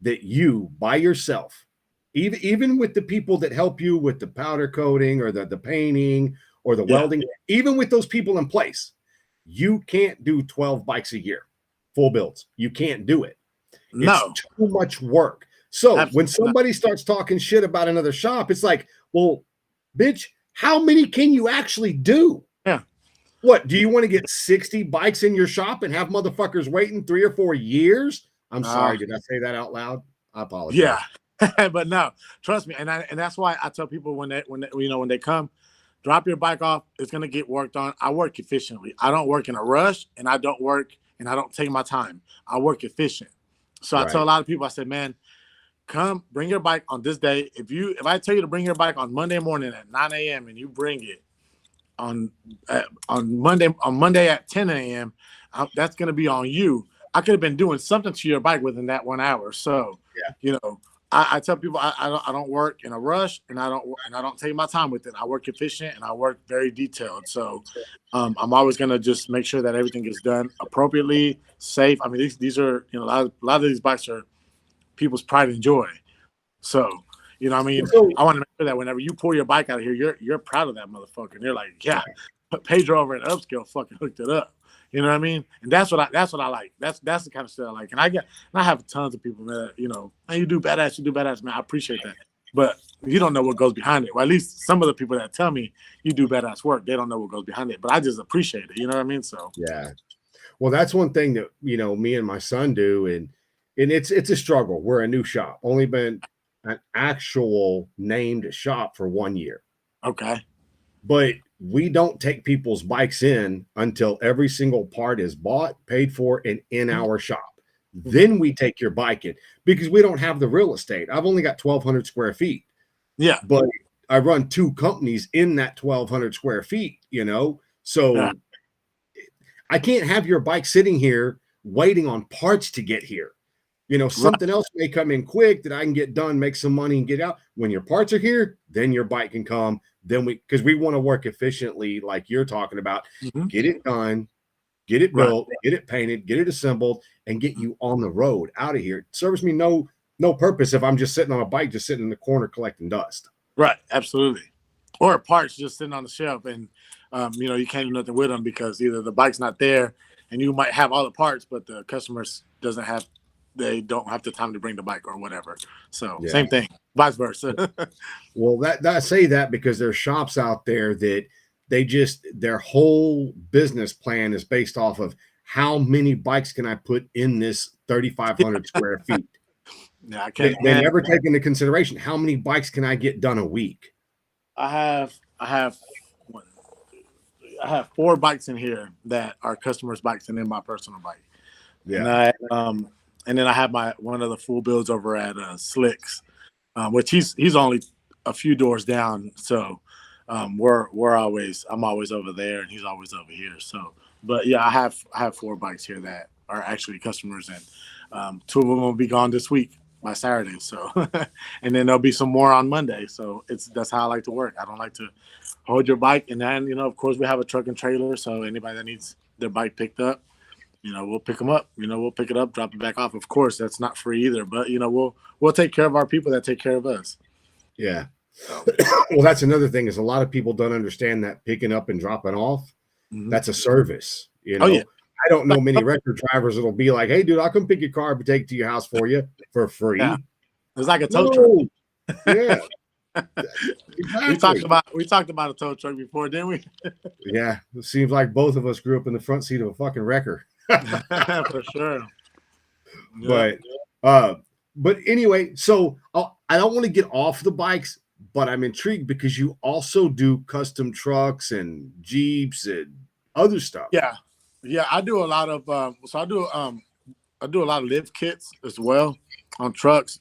A: that you by yourself, even with the people that help you with the powder coating or the painting or the welding, even with those people in place, you can't do 12 bikes a year, full builds. You can't do it. It's too much work. So when somebody starts talking shit about another shop, it's like, well, bitch, how many can you actually do?
B: Yeah.
A: What, do you want to get 60 bikes in your shop and have motherfuckers waiting 3 or 4 years? I'm sorry, did I say that out loud? I apologize.
B: Yeah. But no, trust me, and that's why I tell people when they come, drop your bike off. It's gonna get worked on. I work efficiently. I don't work in a rush, and I don't take my time. I work efficient. So I tell a lot of people, I said, man, come bring your bike on this day. If I tell you to bring your bike on Monday morning at 9 a.m. and you bring it on Monday at 10 a.m., that's gonna be on you. I could have been doing something to your bike within that 1 hour. So I tell people I don't work in a rush, and I don't take my time with it. I work efficient and I work very detailed. So I'm always gonna just make sure that everything gets done appropriately, safe. I mean, these are a lot of these bikes are people's pride and joy. So I mean, I want to make sure that whenever you pull your bike out of here, you're proud of that motherfucker, and you're like, yeah, Pedro over at Upscale fucking hooked it up. You know what I mean? And that's what I like. That's the kind of stuff I like. And I have tons of people that, hey, you do badass, man. I appreciate that. But you don't know what goes behind it. Well, at least some of the people that tell me you do badass work, they don't know what goes behind it. But I just appreciate it. You know what I mean? So
A: yeah. Well, that's one thing that, me and my son do, and it's a struggle. We're a new shop. Only been an actual named shop for 1 year.
B: Okay.
A: But we don't take people's bikes in until every single part is bought, paid for, and in our shop. Then we take your bike in because we don't have the real estate. I've only got 1,200 square feet.
B: Yeah.
A: But I run 2 companies in that 1,200 square feet, So I can't have your bike sitting here waiting on parts to get here. Something else may come in quick that I can get done, make some money, and get out. When your parts are here, then your bike can come. Then because we want to work efficiently, like you're talking about, get it done, get it built, get it painted, get it assembled, and get you on the road out of here. It serves me no purpose if I'm just sitting on a bike, just sitting in the corner collecting dust.
B: Right, absolutely. Or parts just sitting on the shelf, and you can't do nothing with them because either the bike's not there, and you might have all the parts, but the customers they don't have the time to bring the bike or whatever. So same thing, vice versa.
A: Well, I say that because there's shops out there that their whole business plan is based off of how many bikes can I put in this 3,500 square feet.
B: Yeah, I can't.
A: They never take into consideration how many bikes can I get done a week.
B: I have 4 bikes in here that are customers' bikes, and then my personal bike.
A: Yeah.
B: And then I have one of the full builds over at Slicks, which he's only a few doors down. So I'm always over there, and he's always over here. So, but yeah, I have 4 bikes here that are actually customers, and 2 of them will be gone this week by Saturday. So, and then there'll be some more on Monday. So that's how I like to work. I don't like to hold your bike, and then of course we have a truck and trailer. So anybody that needs their bike picked up, we'll pick them up. We'll pick it up, drop it back off. Of course, that's not free either, but we'll take care of our people that take care of us.
A: Yeah. Well, that's another thing is a lot of people don't understand that picking up and dropping off, that's a service.
B: Oh, yeah.
A: I don't know many record drivers that'll be like, "Hey, dude, I'll come pick your car and take it to your house for you for free."
B: Yeah. It's like a tow truck.
A: Yeah. Exactly.
B: We talked about a tow truck before, didn't we?
A: Yeah. It seems like both of us grew up in the front seat of a fucking wrecker.
B: For sure. Yeah.
A: But anyway, so I don't want to get off the bikes, but I'm intrigued because you also do custom trucks and Jeeps and other stuff.
B: Yeah, I do a lot of I do a lot of lift kits as well on trucks,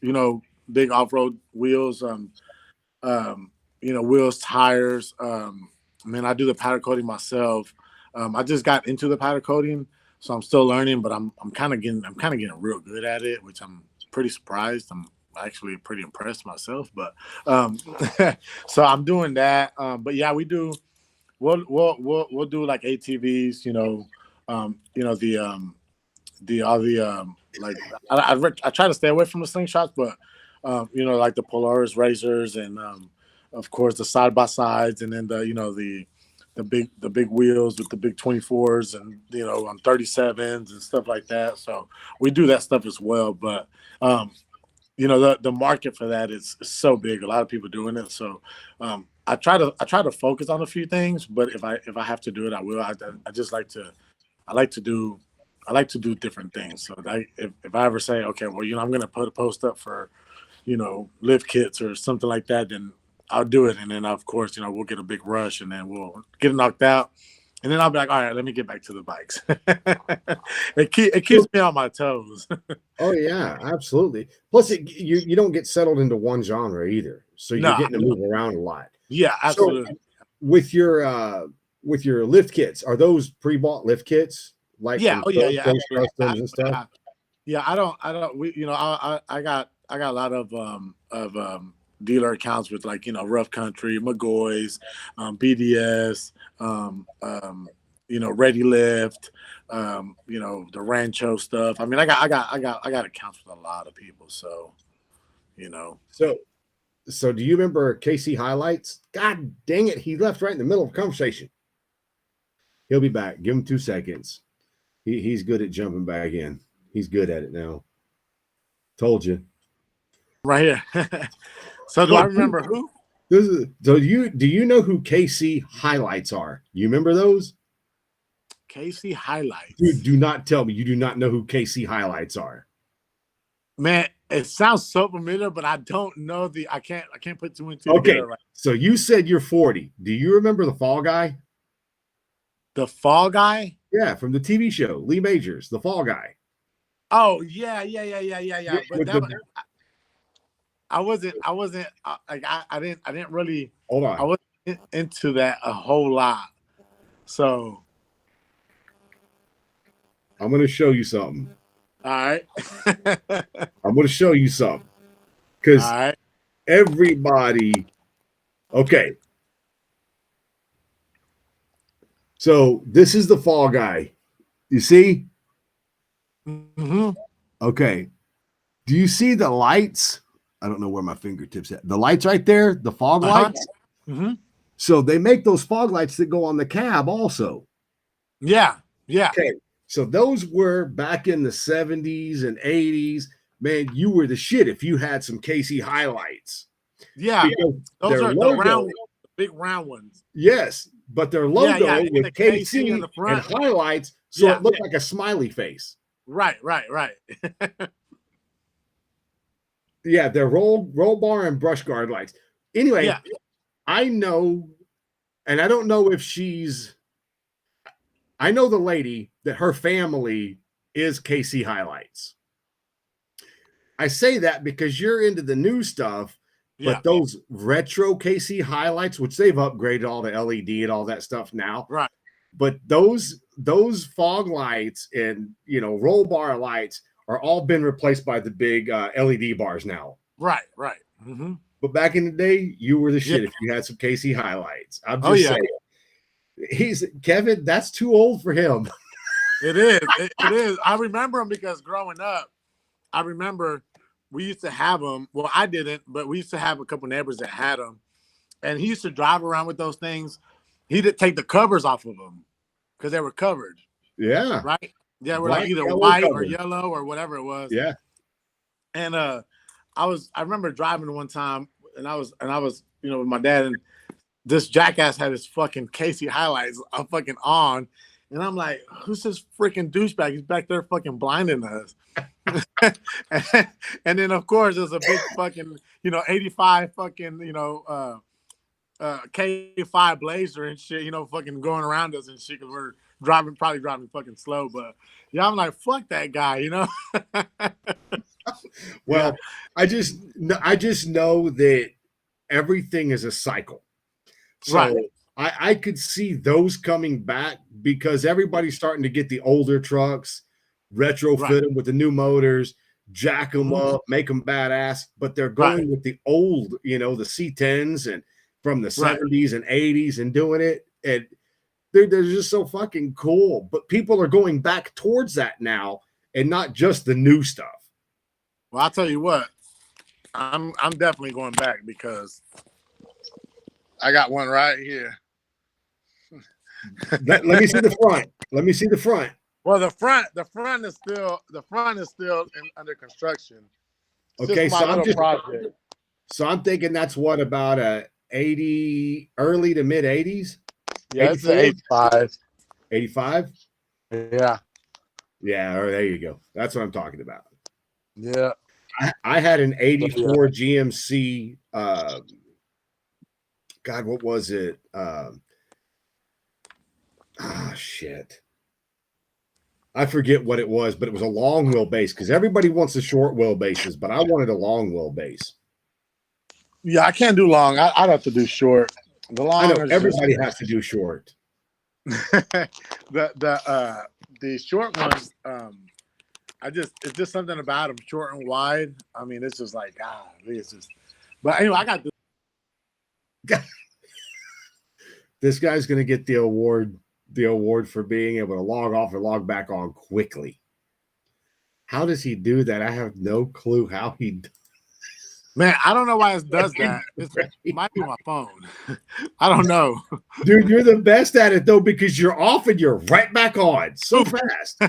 B: big off-road wheels, wheels, tires. I do the powder coating myself. I just got into the powder coating, so I'm still learning, but I'm kind of getting real good at it, which I'm pretty surprised. I'm actually pretty impressed myself, but so I'm doing that. But yeah, we'll do like ATVs, like I try to stay away from the slingshots, but like the Polaris Razors and of course the side by sides, and then the big wheels with the big 24s and on 37s and stuff like that. So we do that stuff as well, but the market for that is so big. A lot of people doing it. So I try to focus on a few things, but if I have to do it, I will. I just like to I like to do different things. So if I ever say, okay, well, I'm going to put a post up for, lift kits or something like that, then I'll do it. And then of course, we'll get a big rush and then we'll get it knocked out. And then I'll be like, all right, let me get back to the bikes. It keeps me on my toes.
A: Oh yeah, absolutely. Plus, you don't get settled into one genre either, so you're
B: No,
A: getting to move around a lot.
B: yeah, absolutely.
A: So with your lift kits, are those pre-bought lift kits like
B: Yeah.
A: from
B: Oh yeah.
A: Coast
B: Absolutely.
A: Customs and stuff?
B: Yeah. I don't. I got a lot of dealer accounts with like Rough Country, McGoy's, BDS, Ready Lift, the Rancho stuff. I mean, I got accounts with a lot of people. So,
A: So do you remember KC Highlights? God dang it, he left right in the middle of the conversation. He'll be back. Give him 2 seconds. He's good at jumping back in. He's good at it now. Told you.
B: Right here. So do I remember who?
A: Do you know who KC Highlights are? You remember those?
B: KC Highlights.
A: Dude, do not tell me you do not know who KC Highlights are.
B: Man, it sounds so familiar, but I don't know I can't put two and two
A: Okay,
B: together right.
A: So you said you're 40. Do you remember the Fall Guy?
B: The Fall Guy?
A: Yeah, from the TV show, Lee Majors, the Fall Guy.
B: Oh yeah. But I wasn't like I didn't really.
A: Hold on.
B: I wasn't into that a whole lot. So
A: I'm going to show you something.
B: all right.
A: I'm going to show you something. Because
B: right.
A: everybody, okay. So this is the Fall Guy. You see?
B: Mm-hmm.
A: Okay. Do you see the lights? I don't know where my fingertips at. The lights right there, the fog lights.
B: Mm-hmm.
A: So they make those fog lights that go on the cab also.
B: Yeah.
A: Okay. So those were back in the 70s and 80s. Man, you were the shit if you had some KC Highlights.
B: Yeah.
A: Because
B: those are the big round ones.
A: Yes, but their logo with KC
B: in the front
A: and highlights, so it looked like a smiley face.
B: Right.
A: Yeah, they're roll bar and brush guard lights. Anyway, I know, and I don't know if I know the lady that her family is KC Highlights. I say that because you're into the new stuff, but those retro KC Highlights, which they've upgraded all the LED and all that stuff now.
B: Right.
A: But those fog lights and roll bar lights are all been replaced by the big LED bars now.
B: Right. Mm-hmm.
A: But back in the day, you were the shit if you had some KC Highlights. I'm just saying. Kevin, that's too old for him.
B: It is. It is. I remember him because growing up, I remember we used to have them. Well, I didn't, but we used to have a couple neighbors that had them. And he used to drive around with those things. He did take the covers off of them because they were covered.
A: Yeah.
B: Right? Yeah, we're
A: Black,
B: like either
A: yellow
B: white
A: covered.
B: or yellow or whatever it was.
A: Yeah.
B: And I remember driving one time and I was with my dad, and this jackass had his fucking KC Highlights fucking on. And I'm like, who's this freaking douchebag? He's back there fucking blinding us. And then of course there's a big fucking 85 fucking K5 Blazer and shit, fucking going around us and shit because we're probably driving fucking slow. But yeah, I'm like, fuck that guy,
A: Well, I just know that everything is a cycle. So
B: right.
A: I could see those coming back because everybody's starting to get the older trucks, retrofit them with the new motors, jack them up, make them badass. But they're going with the old, the C10s and from the 70s and 80s and doing it. And they're just so fucking cool. But people are going back towards that now and not just the new stuff.
B: Well, I'll tell you what, I'm definitely going back because I got one right here.
A: Let me see the front. Let me see the front.
B: Well, the front is still under construction. It's
A: okay,
B: so I'm thinking that's what, about
A: 80, early to mid 80s.
B: Yeah, it's
A: 84?
B: 85.
A: 85.
B: Yeah.
A: Yeah, there you go. That's what I'm talking about.
B: Yeah.
A: I had an 84
B: Yeah.
A: GMC. God, what was it? Shit. I forget what it was, but it was a long wheelbase because everybody wants the short wheelbases, but I wanted a long wheelbase.
B: Yeah, I can't do long. I'd have to do short. The
A: I know
B: long is
A: everybody has to do short.
B: the short ones. It's just something about them, short and wide. I mean, it's just like it's just. But anyway, I got this.
A: This guy's going to get the award for being able to log off and log back on quickly. How does he do that? I have no clue how he does.
B: Man, I don't know why it does that. It might be my phone. I don't know.
A: Dude, you're the best at it, though, because you're off and you're right back on so fast.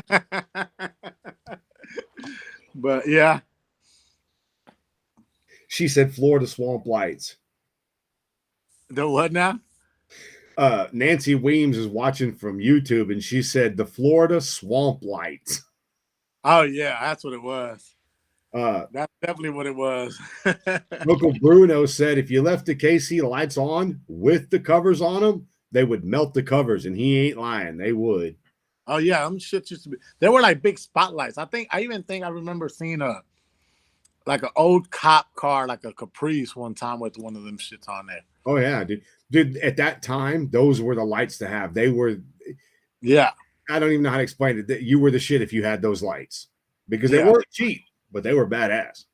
B: But, yeah.
A: She said Florida swamp lights.
B: The what now?
A: Nancy Weems is watching from YouTube, and she said the Florida swamp lights.
B: Oh, yeah, that's what it was. That's definitely what it was.
A: Uncle Bruno said if you left the KC lights on with the covers on them, they would melt the covers, and he ain't lying. They would.
B: Oh yeah, them shit used to be. They were like big spotlights. I remember seeing an old cop car, like a Caprice, one time with one of them shits on there.
A: Oh yeah, dude. At that time, those were the lights to have. They were.
B: Yeah.
A: I don't even know how to explain it. You were the shit if you had those lights because they weren't cheap, but they were badass.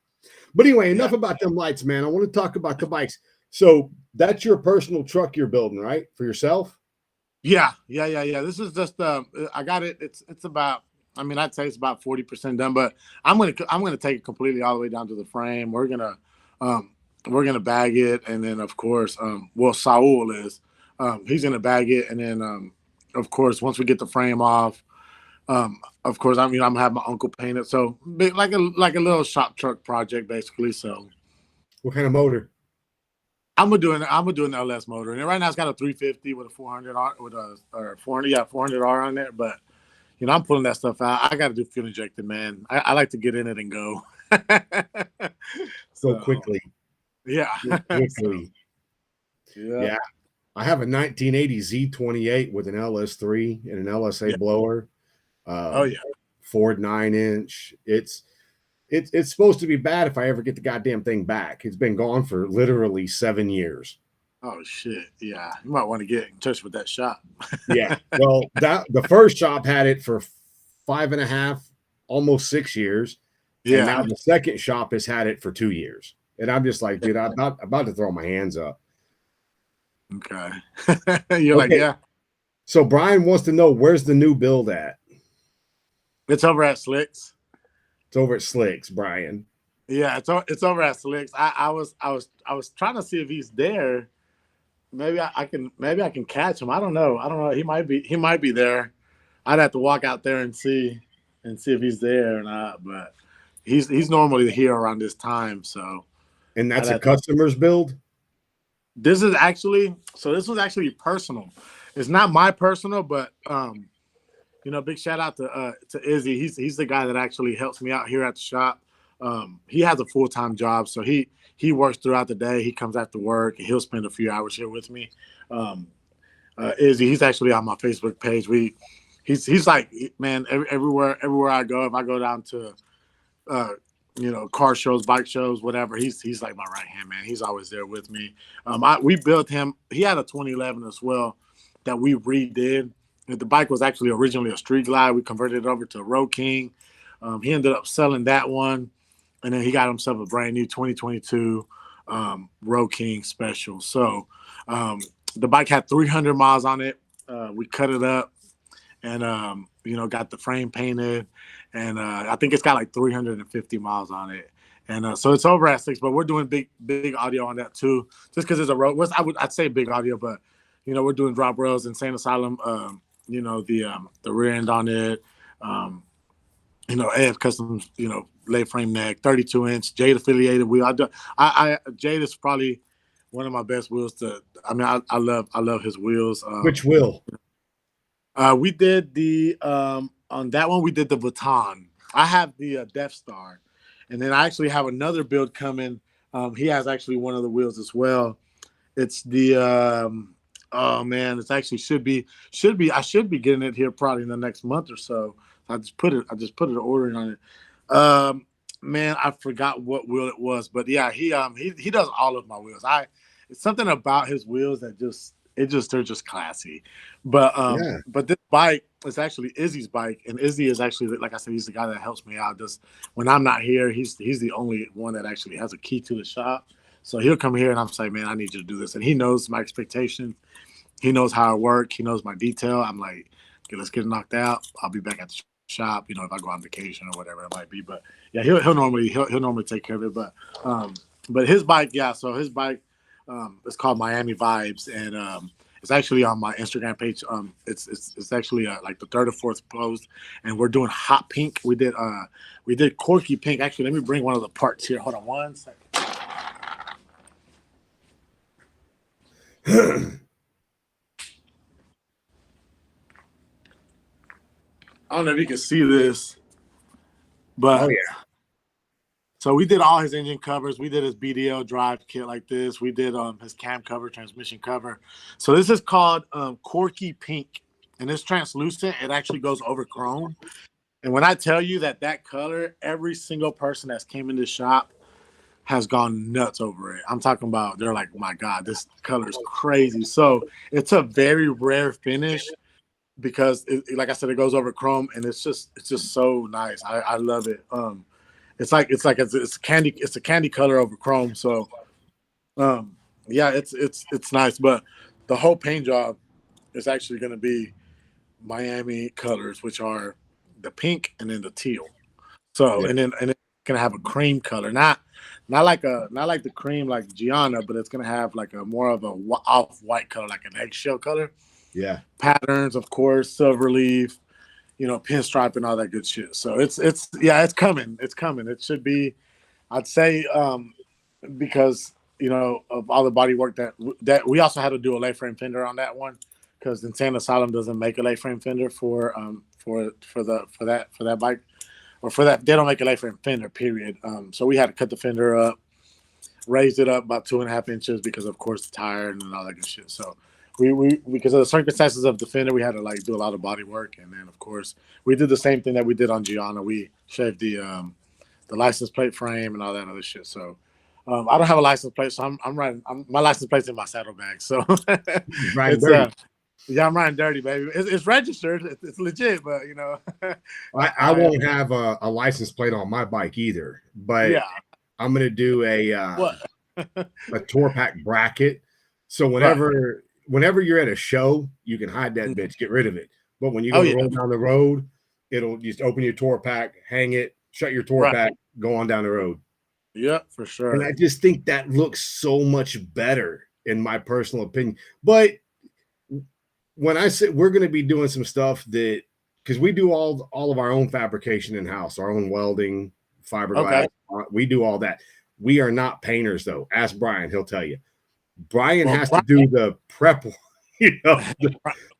A: But anyway, enough about them lights, man. I want to talk about the bikes. So that's your personal truck you're building, right? For yourself?
B: Yeah. This is just I got it. It's about. I mean, I'd say it's about 40% done, but I'm gonna take it completely all the way down to the frame. We're gonna bag it, and then of course, Saul is he's gonna bag it, and then of course, once we get the frame off, of course, I'm gonna have my uncle paint it. So like a little shop truck project, basically. So,
A: what kind of motor?
B: I'm gonna do an LS motor, and right now it's got a 350 with a 400R with a 400R on there. But I'm pulling that stuff out. I got to do fuel injected, man. I like to get in it and go.
A: So quickly.
B: Yeah.
A: Quickly. Yeah. I have a 1980 Z28 with an LS3 and an LSA blower. Ford 9-inch. It's supposed to be bad if I ever get the goddamn thing back. It's been gone for literally 7 years.
B: Oh shit! Yeah, you might want to get in touch with that shop.
A: Yeah. Well, the first shop had it for 5.5, almost 6 years. Yeah. And now the second shop has had it for 2 years. And I'm just like, dude, I'm about to throw my hands up.
B: Okay. You're like, yeah.
A: So Brian wants to know, where's the new build at?
B: It's over at Slicks.
A: It's over at Slicks, Brian.
B: Yeah, it's over at Slicks. I was trying to see if he's there. Maybe I can catch him. I don't know. He might be there. I'd have to walk out there and see if he's there or not. But he's normally here around this time. So.
A: And that's a customer's build?
B: This was actually personal. It's not my personal, but big shout out to Izzy. He's the guy that actually helps me out here at the shop. He has a full-time job, so he works throughout the day. He comes after work and he'll spend a few hours here with me. Izzy, he's actually on my Facebook page. He's like, man, everywhere I go, if I go down to car shows, bike shows, whatever, he's like my right hand man. He's always there with me. We built him. He had a 2011 as well that we redid. The bike was actually originally a Street Glide. We converted it over to a Road King. He ended up selling that one, and then he got himself a brand new 2022 Road King Special. So the bike had 300 miles on it. We cut it up and got the frame painted. And I think it's got like 350 miles on it. And so it's over at 6, but we're doing big audio on that too, just because it's a road. I'd say big audio, but we're doing drop rails, Insane Asylum. The rear end on it. AF Custom, lay frame neck, 32-inch Jade affiliated wheel. Jade is probably one of my best wheels to. I mean, I love his wheels.
A: Which wheel?
B: We did the on that one we did the Vuitton. I have the Death Star, and then I actually have another build coming. He has actually one of the wheels as well. It's the oh man, it's actually should be I should be getting it here probably in the next month or so. I just put an ordering on it. Man, I forgot what wheel it was, but yeah, he does all of my wheels. It's something about his wheels that they're just classy. But
A: Yeah.
B: but this bike is actually Izzy's bike, and Izzy is actually, like I said, he's the guy that helps me out. Just when I'm not here, he's the only one that actually has a key to the shop. So he'll come here and I'm saying, man, I need you to do this. And he knows my expectations. He knows how I work. He knows my detail. I'm like, okay, let's get it knocked out. I'll be back at the shop, if I go on vacation or whatever it might be. But yeah, he'll normally take care of it. But his bike, yeah. So his bike, it's called Miami Vibes, and it's actually on my Instagram page. It's actually like the third or fourth post, and we're doing hot pink. We did corky pink. Actually, let me bring one of the parts here. Hold on one second. I don't know if you can see this, but
A: Oh yeah.
B: So we did all his engine covers. We did his BDL drive kit like this. We did his cam cover, transmission cover. So this is called Corky Pink, and it's translucent. It actually goes over chrome. And when I tell you that color, every single person that's came in this shop has gone nuts over it. I'm talking about, they're like, oh my God, this color is crazy. So it's a very rare finish because, like I said, it goes over chrome, and it's just so nice. I love it. It's a candy color over chrome. So, yeah, it's nice. But the whole paint job is actually going to be Miami colors, which are the pink and then the teal. So,
A: Yeah.
B: and then it's gonna have a cream color, not like the cream like Gianna, but it's gonna have like a more of a off white color, like an eggshell color.
A: Yeah.
B: Patterns, of course, silver leaf, pinstripe and all that good shit. So it's coming. It's coming. It should be, I'd say, because of all the body work that we also had to do a lay frame fender on that one, because Insane Asylum doesn't make a lay frame fender for that bike, or for that, they don't make a lay frame fender, period. So we had to cut the fender up, raised it up about 2.5 inches because, of course, the tire and all that good shit. So we because of the circumstances of the fender, we had to like do a lot of body work, and then of course we did the same thing that we did on Gianna. We shaved the license plate frame and all that other shit. So I don't have a license plate, so I'm riding. My license plate's in my saddlebag. So it's yeah, I'm riding dirty, baby. It's registered. It's legit, but
A: I won't have a license plate on my bike either. But
B: yeah,
A: I'm gonna do a tour pack bracket. So whenever you're at a show, you can hide that bitch, get rid of it. But when you go roll down the road, it'll just open your tour pack, hang it, shut your tour pack, go on down the road.
B: Yeah, for sure.
A: And I just think that looks so much better, in my personal opinion. But when I say we're going to be doing some stuff that, because we do all of our own fabrication in house, our own welding, fiberglass, we do all that. We are not painters, though. Ask Brian; he'll tell you. Brian has to do the prep.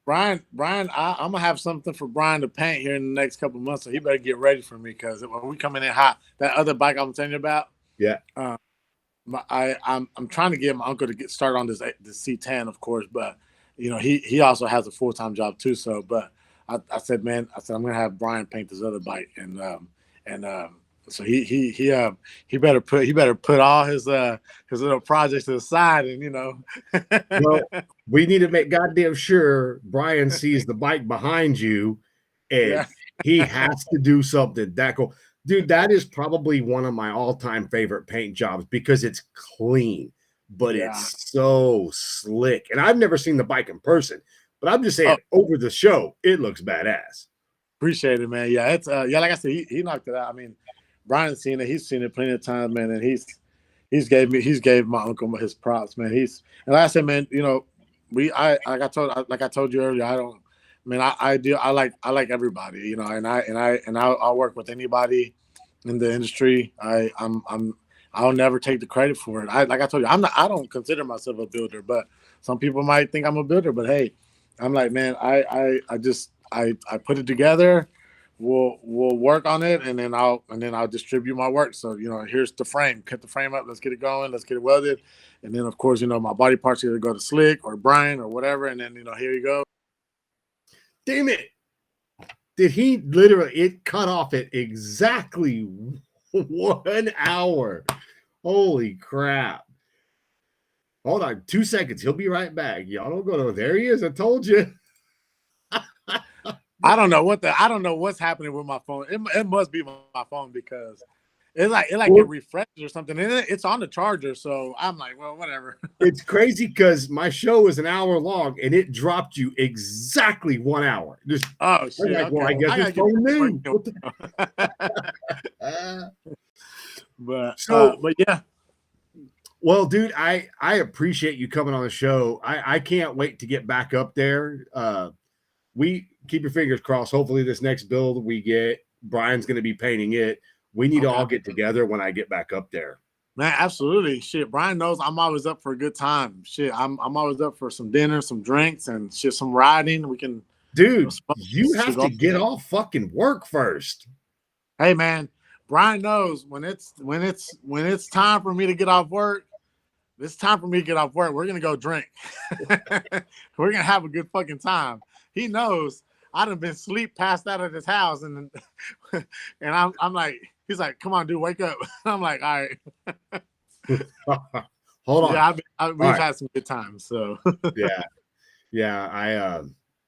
B: Brian, I'm gonna have something for Brian to paint here in the next couple of months, so he better get ready for me, because when we coming in hot, that other bike I'm telling you about,
A: yeah.
B: I'm trying to get my uncle to get started on this C10, of course, but he also has a full-time job too. So, but I said, I'm gonna have Brian paint this other bike, and so he better put all his little projects to the side, and
A: Well, we need to make goddamn sure Brian sees the bike behind you, and he has to do something that cool. Dude, that is probably one of my all-time favorite paint jobs, because it's clean, but it's so slick. And I've never seen the bike in person, but I'm just saying, over the show, it looks badass.
B: Appreciate it, man. Yeah, it's like I said, he knocked it out. I mean, Brian's seen it. He's seen it plenty of times, man, and he's gave my uncle his props, man. And like I said, man, like I told you earlier, I like everybody, and I'll work with anybody in the industry. I'm I'll never take the credit for it. Like I told you, I don't consider myself a builder, but some people might think I'm a builder. But hey, I'm like, man, I put it together. We'll work on it, and then I'll distribute my work. So here's the frame. Cut the frame up. Let's get it going. Let's get it welded, and then of course my body parts either go to Slick or Brian or whatever, and then here you go.
A: Damn it! Did he literally? It cut off at exactly 1 hour. Holy crap! Hold on, 2 seconds. He'll be right back. Y'all don't go to. There he is. I told you.
B: I don't know what's happening with my phone. It must be my phone because it refreshes or something. And it's on the charger, so I'm like, well, whatever.
A: It's crazy because my show is an hour long and it dropped you exactly 1 hour. Just
B: oh shit!
A: like,
B: Okay.
A: well, I guess it's phone new.
B: But yeah.
A: Well, dude, I appreciate you coming on the show. I can't wait to get back up there. We keep your fingers crossed. Hopefully, this next build we get, Brian's going to be painting it. We need to all get together when I get back up there.
B: Man, absolutely. Shit, Brian knows I'm always up for a good time. Shit, I'm always up for some dinner, some drinks, and shit, some riding. We can,
A: dude. You have to get off fucking work first.
B: Hey, man, Brian knows when it's time for me to get off work. It's time for me to get off work. We're gonna go drink. We're gonna have a good fucking time. He knows I done been sleep passed out of his house, and I'm like, he's like, come on, dude, wake up. I'm like, all right.
A: Hold on.
B: Yeah, we've had some good times. So
A: yeah. I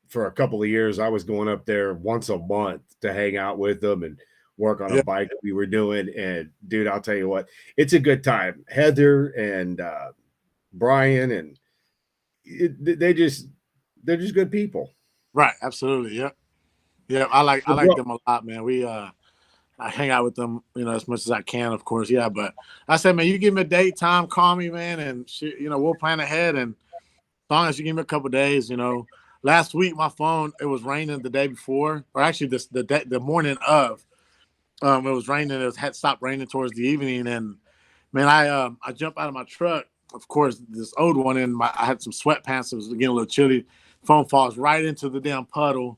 A: for a couple of years I was going up there once a month to hang out with them and work on a bike we were doing. And dude, I'll tell you what, it's a good time. Heather and Brian and they're just good people.
B: Right. Absolutely. Yeah. I like them a lot, man. I hang out with them, as much as I can, of course. Yeah. But I said, man, you give me a date, time, call me, man. And shit, we'll plan ahead. And as long as you give me a couple of days, last week, my phone, it was raining the day before, or actually the morning of, it was raining. It had stopped raining towards the evening. And man, I jumped out of my truck, of course, this old one, and I had some sweatpants. It was getting a little chilly. Phone falls right into the damn puddle.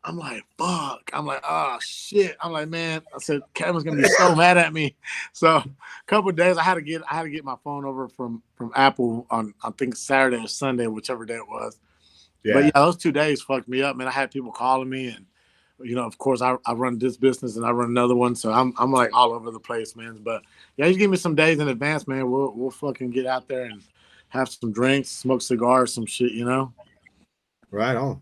B: I'm like, fuck. I'm like, oh shit. I'm like, man. I said, Kevin's gonna be so mad at me. So a couple of days, I had to get my phone over from Apple on, I think, Saturday or Sunday, whichever day it was. Yeah. But yeah, those 2 days fucked me up, man. I had people calling me, and of course, I run this business and I run another one, so I'm like all over the place, man. But yeah, you give me some days in advance, man. We'll fucking get out there and have some drinks, smoke cigars, some shit,
A: Right on.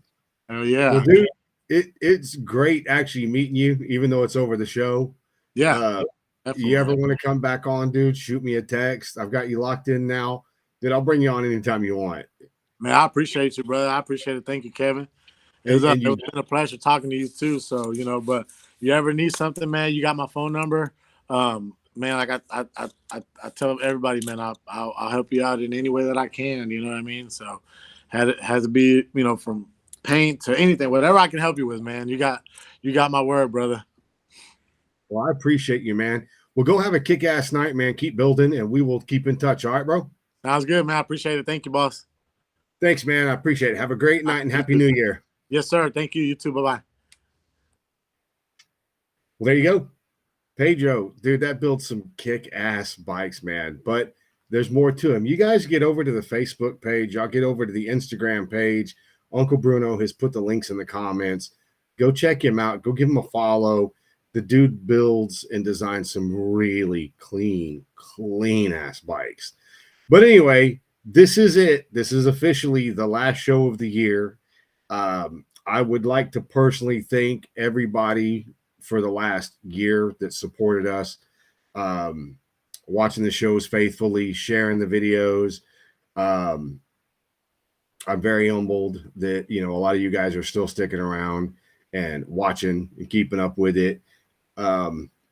B: Oh yeah,
A: well, dude, it's great actually meeting you, even though it's over the show.
B: Yeah.
A: You ever want to come back on, dude? Shoot me a text. I've got you locked in now. Dude, I'll bring you on anytime you want.
B: Man, I appreciate you, brother. I appreciate it. Thank you, Kevin. It's been a pleasure talking to you too. So, but you ever need something, man, you got my phone number. Man, like I tell everybody, man, I'll help you out in any way that I can. You know what I mean? So, has to be, from paint to anything, whatever I can help you with, man. You got my word, brother.
A: Well, I appreciate you, man. Well, go have a kick-ass night, man. Keep building, and we will keep in touch. All right, bro?
B: Sounds good, man. I appreciate it. Thank you, boss.
A: Thanks, man. I appreciate it. Have a great night and Happy New Year.
B: Yes, sir. Thank you. You too. Bye-bye.
A: Well, there you go. Pedro, dude, that builds some kick-ass bikes, man. But there's more to him. You guys get over to the Facebook page. Y'all get over to the Instagram page. Uncle Bruno has put the links in the comments. Go check him out. Go give him a follow. The dude builds and designs some really clean ass bikes. But anyway, this is it. This is officially the last show of the year. I would like to personally thank everybody for the last year that supported us, watching the shows faithfully, sharing the videos. I'm very humbled that, a lot of you guys are still sticking around and watching and keeping up with it.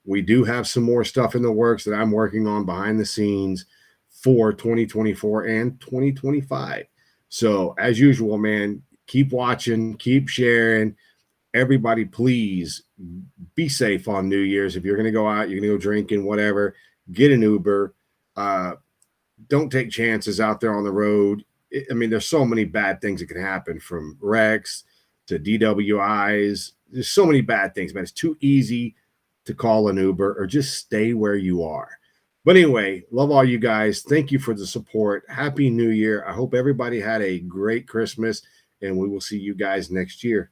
A: We do have some more stuff in the works that I'm working on behind the scenes for 2024 and 2025. So as usual, man, keep watching, keep sharing. Everybody, please be safe on New Year's. If you're going to go out, you're going to go drinking, whatever, get an Uber, Don't take chances out there on the road. I mean, there's so many bad things that can happen, from wrecks to DWIs. There's so many bad things, man. It's too easy to call an Uber, or just stay where you are. But anyway, love all you guys. Thank you for the support. Happy New Year. I hope everybody had a great Christmas, and we will see you guys next year.